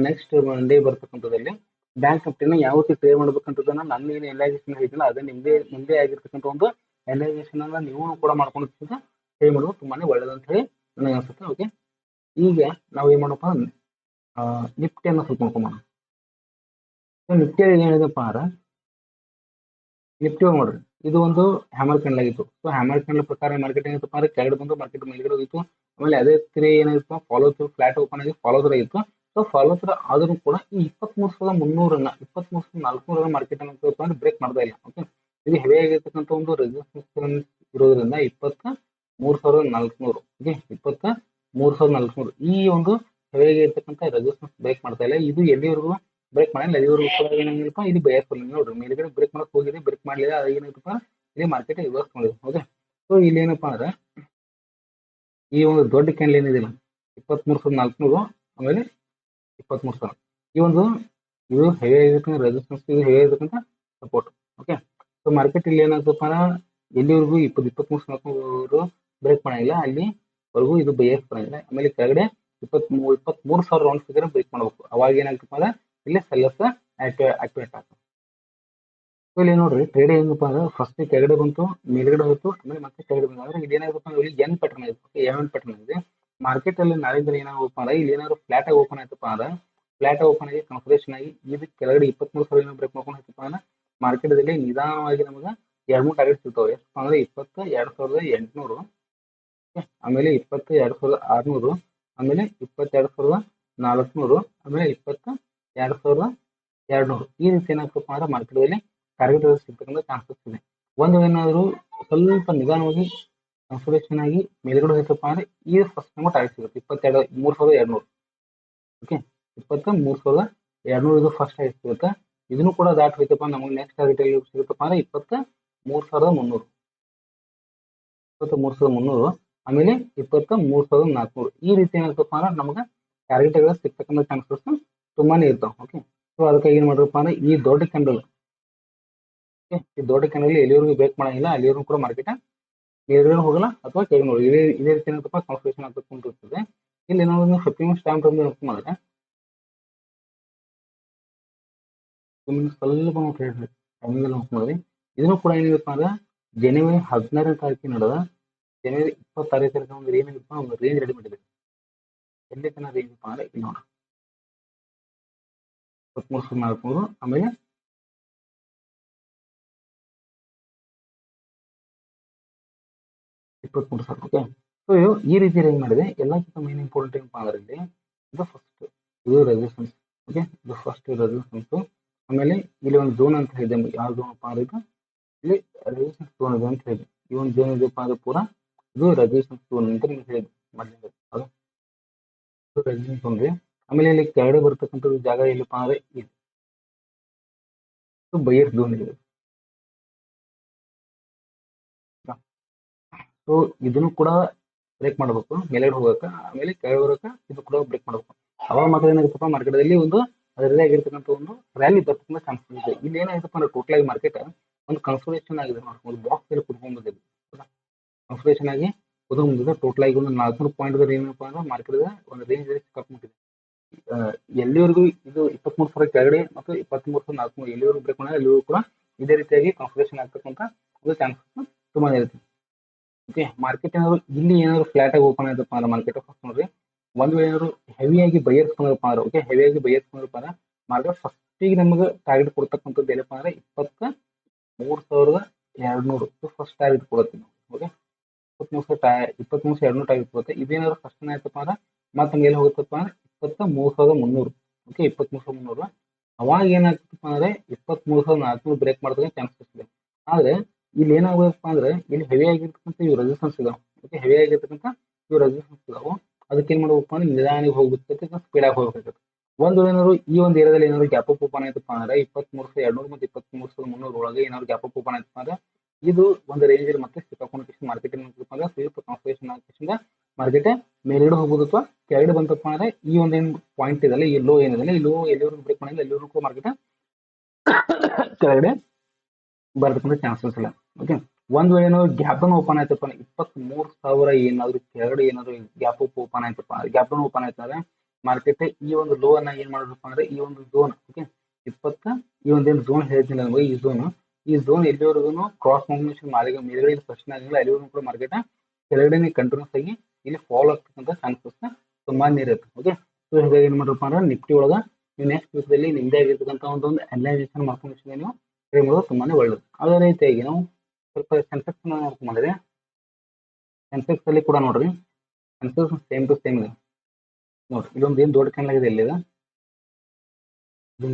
ನೆಕ್ಸ್ಟ್ ಮಂಡೇ ಬರ್ತಕ್ಕಂಥದ್ದಲ್ಲಿ ಬ್ಯಾಂಕ್ ನಿಫ್ಟಿನ ಯಾವ ರೀತಿ ಟ್ರೇಡ್ ಮಾಡ್ಬೇಕಂತದನ್ನ ನನ್ನ ಏನು ಎನಲೈಸೇಷನ್ ಹೇಳಿಲ್ಲ ಅದೇ ನಿಮ್ದೇ ಆಗಿರ್ತಕ್ಕಂಥ ಒಂದು ಎನಲೈಸೇಷನ್ ಅನ್ನ ನೀವು ಕೂಡ ಮಾಡ್ಕೊಂಡು ಟ್ರೇಡ್ ಮಾಡೋದು ತುಂಬಾನೇ ಒಳ್ಳೇದಂತ ಹೇಳಿ ನನಗೆ ಅನ್ಸುತ್ತೆ ಓಕೆ. ಈಗ ನಾವು ಏನ್ ಮಾಡಪ್ಪ ನಿಫ್ಟಿಯನ್ನು ಸ್ವಲ್ಪ ನೋಡ್ಕೊಂಬೋಣ. ನಿಫ್ಟಿಯಲ್ಲಿ ಏನ್ ಹೇಳಿದಪ್ಪ ಅಂದ್ರೆ ನಿಫ್ಟಿ ನೋಡ್ರಿ ಇದು ಒಂದು ಹ್ಯಾಮರ್ ಕ್ಯಾಂಡಲ್ ಆಗಿತ್ತು. ಸೊ ಹ್ಯಾಮರ್ ಕ್ಯಾಂಡಲ್ ಪ್ರಕಾರ ಮಾರ್ಕೆಟ್ ಏನಿತ್ತಪ್ಪ ಅಂದ್ರೆ ಕೆಳಗಡೆ ಬಂದು ಮಾರ್ಕೆಟ್ ಮೇಲ್ಗಡೆ ಹೋಗಿತ್ತು. ಆಮೇಲೆ ಅದೇ ತ್ರೀ ಏನಾಗಿತ್ತು ಫಾಲೋ ಥ್ರೂ ಫ್ಲಾಟ್ ಓಪನ್ ಆಗಿ ಫಾಲೋ ಥ್ರೂ ಆಗಿತ್ತು. ಸೊ ಫಾಲೋ ಥ್ರೂ ಆದ್ರೂ ಕೂಡ ಈ 23,300 23,400 ಮಾರ್ಕೆಟ್ ಏನಂತಪ್ಪ ಅಂದ್ರೆ ಬ್ರೇಕ್ ಮಾಡ್ತಾ ಇಲ್ಲ ಓಕೆ. ಇದು ಹೆವಿ ಆಗಿರ್ತಕ್ಕಂಥ ಒಂದು ರೆಸಿಸ್ಟೆನ್ಸ್ ಇರೋದ್ರಿಂದ 23,400 ಓಕೆ, 23,400 ಈ ಒಂದು ಹೆವಿ ಆಗಿರ್ತಕ್ಕಂಥ ರೆಸಿಸ್ಟೆನ್ಸ್ ಬ್ರೇಕ್ ಮಾಡ್ತಾ ಇಲ್ಲ. ಇದು ಎಲ್ಲಿವರೆಗೂ ಬ್ರೇಕ್ ಮಾಡಿಲ್ಲ ಅಲ್ಲಿವರೆಗೂ ಕೂಡ ಏನಾಗಿಲ್ಲಪ್ಪ ಇದು ಬಯರ್ ಫುಲ್ ನೋಡ್ರಿ ಮೇಲ್ಗಡೆ ಬ್ರೇಕ್ ಮಾಡಕ್ ಹೋಗಿದೆ ಬ್ರೇಕ್ ಮಾಡಲಿಲ್ಲ ಅದು ಏನಾಯ್ತಪ್ಪ ಇಲ್ಲಿ ಮಾರ್ಕೆಟ್ ರಿವರ್ಸ್ ಮಾಡಿದೆ ಓಕೆ. ಸೊ ಇಲ್ಲಿ ಏನಪ್ಪಾ ಅಂದ್ರೆ ಈ ಒಂದು ದೊಡ್ಡ ಕ್ಯಾಂಡಲ್ ಏನಿದಿಲ್ಲ 23,400 ಆಮೇಲೆ 23,000 ಈ ಒಂದು ಇದು ಹೆವಿ ಆಗಿರ್ತಕ್ಕಂಥ ರೆಸಿಸ್ಟೆನ್ಸ್ ಇದು ಹೆವಿ ಆಗಿರ್ತಕ್ಕಂಥ ಸಪೋರ್ಟ್ ಓಕೆ. ಸೊ ಮಾರ್ಕೆಟ್ ಇಲ್ಲಿ ಏನಾಗ್ತಪ್ಪ ಎಲ್ಲಿವರೆಗೂ 23,400 ಬ್ರೇಕ್ ಮಾಡಿಲ್ಲ ಅಲ್ಲಿ ವರೆಗೂ ಇದು ಬೈಯರ್ಸ್ ಬರಂಗಿಲ್ಲ. ಆಮೇಲೆ ಕೆಳಗಡೆ 23,000 ರೌಂಡ್ ಫಿಗರ್ ಬ್ರೇಕ್ ಮಾಡಬೇಕು. ಅವಾಗ ಏನಾಗ್ತಪ್ಪ ಅಂದ್ರೆ ಇಲ್ಲಿ ಸೆಲ್ಲರ್ಸ್ ಆಕ್ಟಿವೇಟ್ ಆಗ್ತದೆ. ಇಲ್ಲಿ ನೋಡ್ರಿ ಟ್ರೇಡ್ ಏನಪ್ಪಾ ಅಂದ್ರೆ ಫಸ್ಟ್ ಕೆಳಗಡೆ ಬಂತು, ಮೇಲ್ಗಡೆ ಹೋಯ್ತು, ಆಮೇಲೆ ಮತ್ತೆ ಕೆಳಗಡೆ ಬಂತು. ಅಂದ್ರೆ ಇಲ್ಲಿ ಏನಾಗುತ್ತೆ ಅಂದ್ರೆ ಇಲ್ಲಿ ಎನ್ ಪ್ಯಾಟರ್ನ್ ಇದೆ, ಎನ್ ಪ್ಯಾಟರ್ನ್ ಇದೆ. ಮಾರ್ಕೆಟ್ ಅಲ್ಲಿ ನಾಳೆ ದಿನ ಏನಾಗಪ್ಪ ಅಂದ್ರೆ ಇಲ್ಲಿ ಏನಾದ್ರು ಫ್ಲಾಟ್ ಆಗಿ ಓಪನ್ ಆಯ್ತಪ್ಪ ಅಂದ್ರೆ ಫ್ಲಾಟ್ ಓಪನ್ ಆಗಿ ಕನ್ಫರ್ಮೇಷನ್ ಆಗಿ ಇದು ಕೆಳಗಡೆ 23,000 ಬ್ರೇಕ್ ಮಾಡ್ಕೊಂಡು ಹೋಯ್ತಪ್ಪ ಅಂದ್ರೆ ಮಾರ್ಕೆಟ್ದಲ್ಲಿ ನಿಧಾನವಾಗಿ ನಮಗೆ 2-3 ಟಾರ್ಗೆಟ್ ಸಿಗ್ತಾವೆ. ಎಷ್ಟು ಅಂದ್ರೆ 22,800, ಆಮೇಲೆ 22,600, ಆಮೇಲೆ 22,400, ಆಮೇಲೆ 22,200. ಈ ರೀತಿ ಏನಾಗ್ತಪ್ಪ ಅಂದ್ರೆ ಮಾರ್ಕೆಟ್ದಲ್ಲಿ ಟಾರ್ಗೆಟ್ ಸಿಗ್ತಕ್ಕಂಥ ಚಾನ್ಸಸ್ ಇದೆ. ಒಂದು ಏನಾದರೂ ಸ್ವಲ್ಪ ನಿಧಾನವಾಗಿ ಕನ್ಸಲ್ಟೇಷನ್ ಆಗಿ ಮೇಲ್ಗಡೆ ಹೋಯ್ತಪ್ಪ ಅಂದ್ರೆ ಈ ಫಸ್ಟ್ ನಮಗೆ ಟಾರ್ಗೆಟ್ ಸಿಗುತ್ತೆ 23,200. ಓಕೆ, 23,200 ಇದು ಫಸ್ಟ್ ಟಾರ್ಗೆಟ್ ಸಿಗುತ್ತೆ. ಇದನ್ನು ಕೂಡ ದಾಟ್ ಹೋಯ್ತಪ್ಪ ನಮಗೆ ನೆಕ್ಸ್ಟ್ ಟಾರ್ಗೆಟ್ ಎಲ್ಲಿ ಸಿಗುತ್ತಪ್ಪ ಅಂದ್ರೆ 23,300, 23,300, ಆಮೇಲೆ 23,400. ಈ ರೀತಿ ಏನಾಗ್ತಪ್ಪ ಅಂದ್ರೆ ನಮಗೆ ಟಾರ್ಗೆಟ್ ಸಿಗ್ತಕ್ಕಂಥ ಚಾನ್ಸಸ್ ತುಂಬಾನೇ ಇರ್ತಾವೆ. ಓಕೆ, ಸೊ ಅದಕ್ಕಾಗಿ ಏನ್ ಮಾಡ್ರಪ್ಪ ಅಂದ್ರೆ ಈ ದೊಡ್ಡ ಕ್ಯಾಂಡಲ್, ಈ ದೊಡ್ಡ ಕ್ಯಾಂಡಲ್ ಎಲ್ಲಿವರೆಗೂ ಬ್ರೇಕ್ ಮಾಡಂಗಿಲ್ಲ ಅಲ್ಲಿವರೆಗೂ ಕೂಡ ಮಾರ್ಕೆಟ್ ಮೇಲ್ಗಡೆ ಹೋಗಲ್ಲ ಅಥವಾ ಕೆಳಗಡೆ ಹೋಗಲ್ಲ. ಇದೇ ರೀತಿ ಏನಪ್ಪ ಕಾನ್ಫಿಗರೇಷನ್ ಆಗ್ತದೆ. ಇಲ್ಲಿ ನಾವು 50 ಮಿನಿಟ್ಸ್ ಟೈಮ್ ಫ್ರೇಮ್ ಮಾಡಿದ್ರೆ ಸ್ವಲ್ಪ ನಾವು ಟ್ರೇಡ್ ಟೈಮಿಂಗ್ ಮಾಡಿದ್ವಿ. ಇದನ್ನು ಕೂಡ ಏನಿದೆಪ್ಪ ಅಂದ್ರೆ ಜನವರಿ 16ನೇ ತಾರೀಕಿಗೆ ನಡೆದ ಜನವರಿ 26 ಒಂದು ಏನಿದೆಪ್ಪ ಒಂದು ರೇಂಜ್ ರೆಡಿ ಮಾಡಿದೆ. ಎಲ್ಲಿ ತನಕ ರೇಂಜ್ ಅಂದ್ರೆ ಇಲ್ಲಿ ನೋಡ್ರಿ 23,400, ಆಮೇಲೆ 23,000. ಓಕೆ, ಸೊ ಈ ರೀತಿ ರೇಂಜ್ ಮಾಡಿದೆ. ಎಲ್ಲಕ್ಕಿಂತ ಮೇನ್ ಇಂಪಾರ್ಟೆಂಟ್ ಏನಪ್ಪ ಅಂದ್ರೆ ಇಲ್ಲಿ ಇದು ಫಸ್ಟ್ ಇದು ರೆಸಿಸ್ಟೆನ್ಸ್. ಓಕೆ, ಇದು ಫಸ್ಟ್ ರೆಸಿಸ್ಟೆನ್ಸ್. ಆಮೇಲೆ ಇಲ್ಲಿ ಒಂದು ಝೋನ್ ಅಂತ ಇದೆ. ಯಾವ ಝೋನ್ ಅಪ್ಪ ಅಂದ್ರೆ ಇಲ್ಲಿ ರೆಸಿಸ್ಟೆನ್ಸ್ ಝೋನ್ ಇದೆ ಅಂತ ಹೇಳಿದೆ. ಈ ಒಂದು ಝೋನ್ ಇದೆಪ್ಪ ಅಂದ್ರೆ ಪೂರಾ ಇದು ರೆಸಿಸ್ಟೆನ್ಸ್ ಝೋನ್ ಅಂತ ನಿಮ್ಗೆ ಹೇಳಿದೆ ಮೊದಲಿಗೆ. ಅದು ರೆಸಿಸ್ಟೆನ್ಸ್ ಝೋನ್ ಇದೆ. ಆಮೇಲೆ ಇಲ್ಲಿ ಕೆಳಗಡೆ ಬರ್ತಕ್ಕಂಥ ಜಾಗ ಎಲ್ಲಿಪ್ಪ ಅಂದ್ರೆ ಇದು ಬೈಯರ್ ಝೋನ್ ಇದೆ. ಸೊ ಇದನ್ನು ಕೂಡ ಬ್ರೇಕ್ ಮಾಡಬೇಕು ಮೇಲ್ಗಡೆ ಹೋಗಕ್ಕೆ, ಆಮೇಲೆ ಕೆಳಗೆ ಬರೋಕೆ ಇದು ಕೂಡ ಬ್ರೇಕ್ ಮಾಡಬೇಕು. ಅವಾಗ ಮಾತ್ರ ಏನಾಗುತ್ತಪ್ಪ ಮಾರ್ಕೆಟ್ದಲ್ಲಿ ಒಂದು ಅದರದೇ ಆಗಿರ್ತಕ್ಕಂಥ ಒಂದು ರ್ಯಾಲಿ ಬರ್ತಕ್ಕಂಥ ಚಾನ್ಸಸ್ ಇದೆ. ಇಲ್ಲಿ ಏನಾಗುತ್ತಪ್ಪ ಅಂದ್ರೆ ಟೋಟಲ್ ಆಗಿ ಮಾರ್ಕೆಟ್ ಒಂದು ಕನ್ಸಲ್ಟೇಷನ್ ಆಗಿದೆ, ಒಂದು ಬಾಕ್ಸ್ ಅಲ್ಲಿ ಕುತ್ಕೊಂಡ್ಬಂದಿದೆ. ಕನ್ಸಲ್ಟೇಷನ್ ಆಗಿ ಕುತ್ಕೊಂಡ್ಬಂದಿದೆ. ಟೋಟಲ್ ಆಗಿ ಒಂದು 400 ಪಾಯಿಂಟ್ ಏನಪ್ಪ ಅಂದ್ರೆ ಮಾರ್ಕೆಟ್ ಒಂದು ರೇಂಜ್ ಕಟ್ಬಿಟ್ಟಿದೆ. ಎಲ್ಲಿವರೆಗೂ ಇದು 23,000 ಕೆಳಗಡೆ ಮತ್ತು 23,400 ಎಲ್ಲಿವರೆಗೂ ಬ್ರೇಕ್ ಮಾಡಿದ್ರೆ ಅಲ್ಲಿವರೆಗೂ ಕೂಡ ಇದೇ ರೀತಿಯಾಗಿ ಕನ್ಸಲ್ಟೇಷನ್ ಆಗ್ತಕ್ಕಂಥ ಒಂದು ಚಾನ್ಸಸ್ ತುಂಬಾ ಇರುತ್ತೆ. ಓಕೆ, ಮಾರ್ಕೆಟ್ ಏನಾದ್ರು ಇಲ್ಲಿ ಏನಾದ್ರು ಫ್ಲಾಟ್ ಆಗಿ ಓಪನ್ ಆಯ್ತಪ್ಪ ಅಂದ್ರೆ ಮಾರ್ಕೆಟ್ ಫಸ್ಟ್ ನೋಡ್ರಿ, ಒಂದು ಏನಾದ್ರು ಹೆವಿಯಾಗಿ ಬೈಯರ್ಸ್ ಬಂದಪ್ಪ ಅಂದ್ರೆ ಓಕೆ ಹೆವಿಯಾಗಿ ಬೈಯರ್ಸ್ ಬಂದಪ್ಪ ಅಂದ್ರೆ ಮಾರ್ಕೆಟ್ ಫಸ್ಟಿಗೆ ನಮಗೆ ಟಾರ್ಗೆಟ್ ಕೊಡ್ತಕ್ಕಂಥದ್ದು ಏನಪ್ಪ ಅಂದ್ರೆ 23,200 ಫಸ್ಟ್ ಟಾರ್ಗೆಟ್ ಕೊಡುತ್ತೆ. ಓಕೆ, 23,200 ಟಾರ್ಗೆಟ್ ಕೊಡುತ್ತೆ. ಇದೇನಾದ್ರು ಫಸ್ಟ್ ಏನಾಯ್ತಪ್ಪ ಅಂದ್ರೆ ಮತ್ತೆ ಮೇಲೆ ಹೋಗುತ್ತಪ್ಪ ಅಂದ್ರೆ 23,300. ಓಕೆ, 23,300 ಅವಾಗ ಏನಾಗ್ತಪ್ಪ ಅಂದ್ರೆ 23,400 ಬ್ರೇಕ್ ಮಾಡೋದಕ್ಕೆ ಚಾನ್ಸಸ್ ಇದೆ. ಆದ್ರೆ ಇಲ್ಲಿ ಏನಾಗಬೇಕಪ್ಪ ಅಂದ್ರೆ ಇಲ್ಲಿ ಹೆವಿ ಆಗಿರ್ತಕ್ಕಂಥ ಇವು ರೆಸಿಸ್ಟೆನ್ಸ್ ಇದಾವೆ. ಓಕೆ, ಹೆವಿ ಆಗಿರ್ತಕ್ಕಂಥ ಇವು ರೆಸಿಸ್ಟೆನ್ಸ್ ಇದಾವೆ. ಅದಕ್ಕೆ ಏನ್ ಮಾಡ್ಬೇಕಪ್ಪ ಅಂದ್ರೆ ನಿಧಾನವಾಗಿ ಹೋಗ್ಬೇಕು, ಸ್ಪೀಡ್ ಆಗಿ ಹೋಗ್ಬೇಕಾಗುತ್ತೆ. ಒಂದು ಏನಾದ್ರು ಈ ಒಂದು ಏರಿಯಾದಲ್ಲಿ ಏನಾದ್ರು ಗ್ಯಾಪ್ ಅಪ್ ಓಪನ್ ಆಯ್ತಪ್ಪ ಅಂದ್ರೆ 23,200 ಮತ್ತು 23,300 ಒಳಗೆ ಏನಾದ್ರು ಗ್ಯಾಪ್ ಅಪ್ ಓಪನ್ ಆಯ್ತಪ್ಪ ಅಂದ್ರೆ ಇದು ಒಂದು ರೇಂಜ್ ಅಲ್ಲಿ ಮತ್ತೆ ಸಿಕ್ಕಾಕೊಂಡು ಮಾರ್ಕೆಟ್ ಅಂದ್ರೆ ಸ್ವಲ್ಪ ಕಾನ್ಫಿಗರೇಷನ್ ಆಗಿಂದ ಮಾರ್ಕೆಟ್ ಮೇಲ್ಗಡೆ ಹೋಗೋದು ಅಥವಾ ಕೆಳಗಡೆ ಬಂತಪ್ಪ ಅಂದ್ರೆ ಈ ಒಂದೇನು ಪಾಯಿಂಟ್ ಇದೆಲ್ಲ ಈ ಲೋ ಏನಿದೆ ಈ ಲೋ ಎಲ್ಲಿವರೆಗೂ ಬ್ರೇಕ್ ಮಾಡಿಲ್ಲ ಎಲ್ಲಿವರೆಗೂ ಕೂಡ ಮಾರ್ಕೆಟ್ ಕೆಳಗಡೆ ಬರ್ತಕ್ಕಂಥ ಚಾನ್ಸಸ್ ಇಲ್ಲ. ಓಕೆ, ಒಂದ್ ವೇಳೆ ಏನಾದ್ರು ಗ್ಯಾಪ್ ಡೌನ್ ಓಪನ್ ಆಯ್ತಪ್ಪ 23,000 ಏನಾದ್ರು ಕೆಳಗಡೆ ಏನಾದ್ರು ಗ್ಯಾಪ್ ಅಪ್ ಓಪನ್ ಆಯ್ತಪ್ಪ ಗ್ಯಾಪ್ ಡೌನ್ ಓಪನ್ ಆಯ್ತಂದ್ರೆ ಮಾರ್ಕೆಟ್ ಈ ಒಂದು ಲೋ ಅನ್ನ ಏನ್ ಮಾಡೋದಪ್ಪ ಅಂದ್ರೆ ಈ ಒಂದು ಝೋನ್ ಓಕೆ ಈ ಒಂದೇನು ಝೋನ್ ಹೇಳ್ತೀನಿ ನಮಗೆ ಈ ಝೋನ್ ಎಲ್ಲಿವರೆಗೂ ಕ್ರಾಸ್ ಕಾಂಬಿನೇಷನ್ ಮಾರ್ಗ ಮೇಲ್ಗಡೆ ಪ್ರಶ್ನೆ ಆಗಿಲ್ಲ ಅಲ್ಲಿವರೆಗೂ ಕೂಡ ಮಾರ್ಕೆಟ್ ಕೆಳಗಡೆ ಕಂಟಿನ್ಯೂಸ್ ಆಗಿ ಇಲ್ಲಿ ಫಾಲೋ ಆಗ್ತಕ್ಕಂಥ ಚಾನ್ಸಸ್ ತುಂಬಾ ಇರುತ್ತೆ. ಓಕೆ, ಸೊ ಹೀಗಾಗಿ ಏನ್ ಮಾಡ್ರಪ್ಪ ಅಂದ್ರೆ ನಿಫ್ಟಿ ಒಳಗ ನೀವು ನೆಕ್ಸ್ಟ್ ವೀಕ್ದಲ್ಲಿ ನಿಮ್ದೇ ಆಗಿರ್ತಕ್ಕಂಥ ಒಂದು ಅನಲೈಸೇಷನ್ ಮಾಡ್ಕೊಂಡು ನೀವು ಟ್ರೇಡ್ ಮಾಡೋದು ತುಂಬಾನೇ ಒಳ್ಳೇದು. ಅದೇ ರೀತಿಯಾಗಿ ನಾವು ಸ್ವಲ್ಪ ಸೆನ್ಸೆಕ್ಸ್ ನೋಡ್ಕೊಂಡ್ರೆ ಸೆನ್ಸೆಕ್ಸ್ ಅಲ್ಲಿ ಕೂಡ ನೋಡ್ರಿ ಸೆನ್ಸೆಕ್ಸ್ ಸೇಮ್ ಟು ಸೇಮ್ ಇದೆ ನೋಡ್ರಿ. ಇದೊಂದು ಏನ್ ದೊಡ್ಡ ಕ್ಯಾಂಡಲ್ ಆಗಿದೆ ಇಲ್ಲಿ ಇದು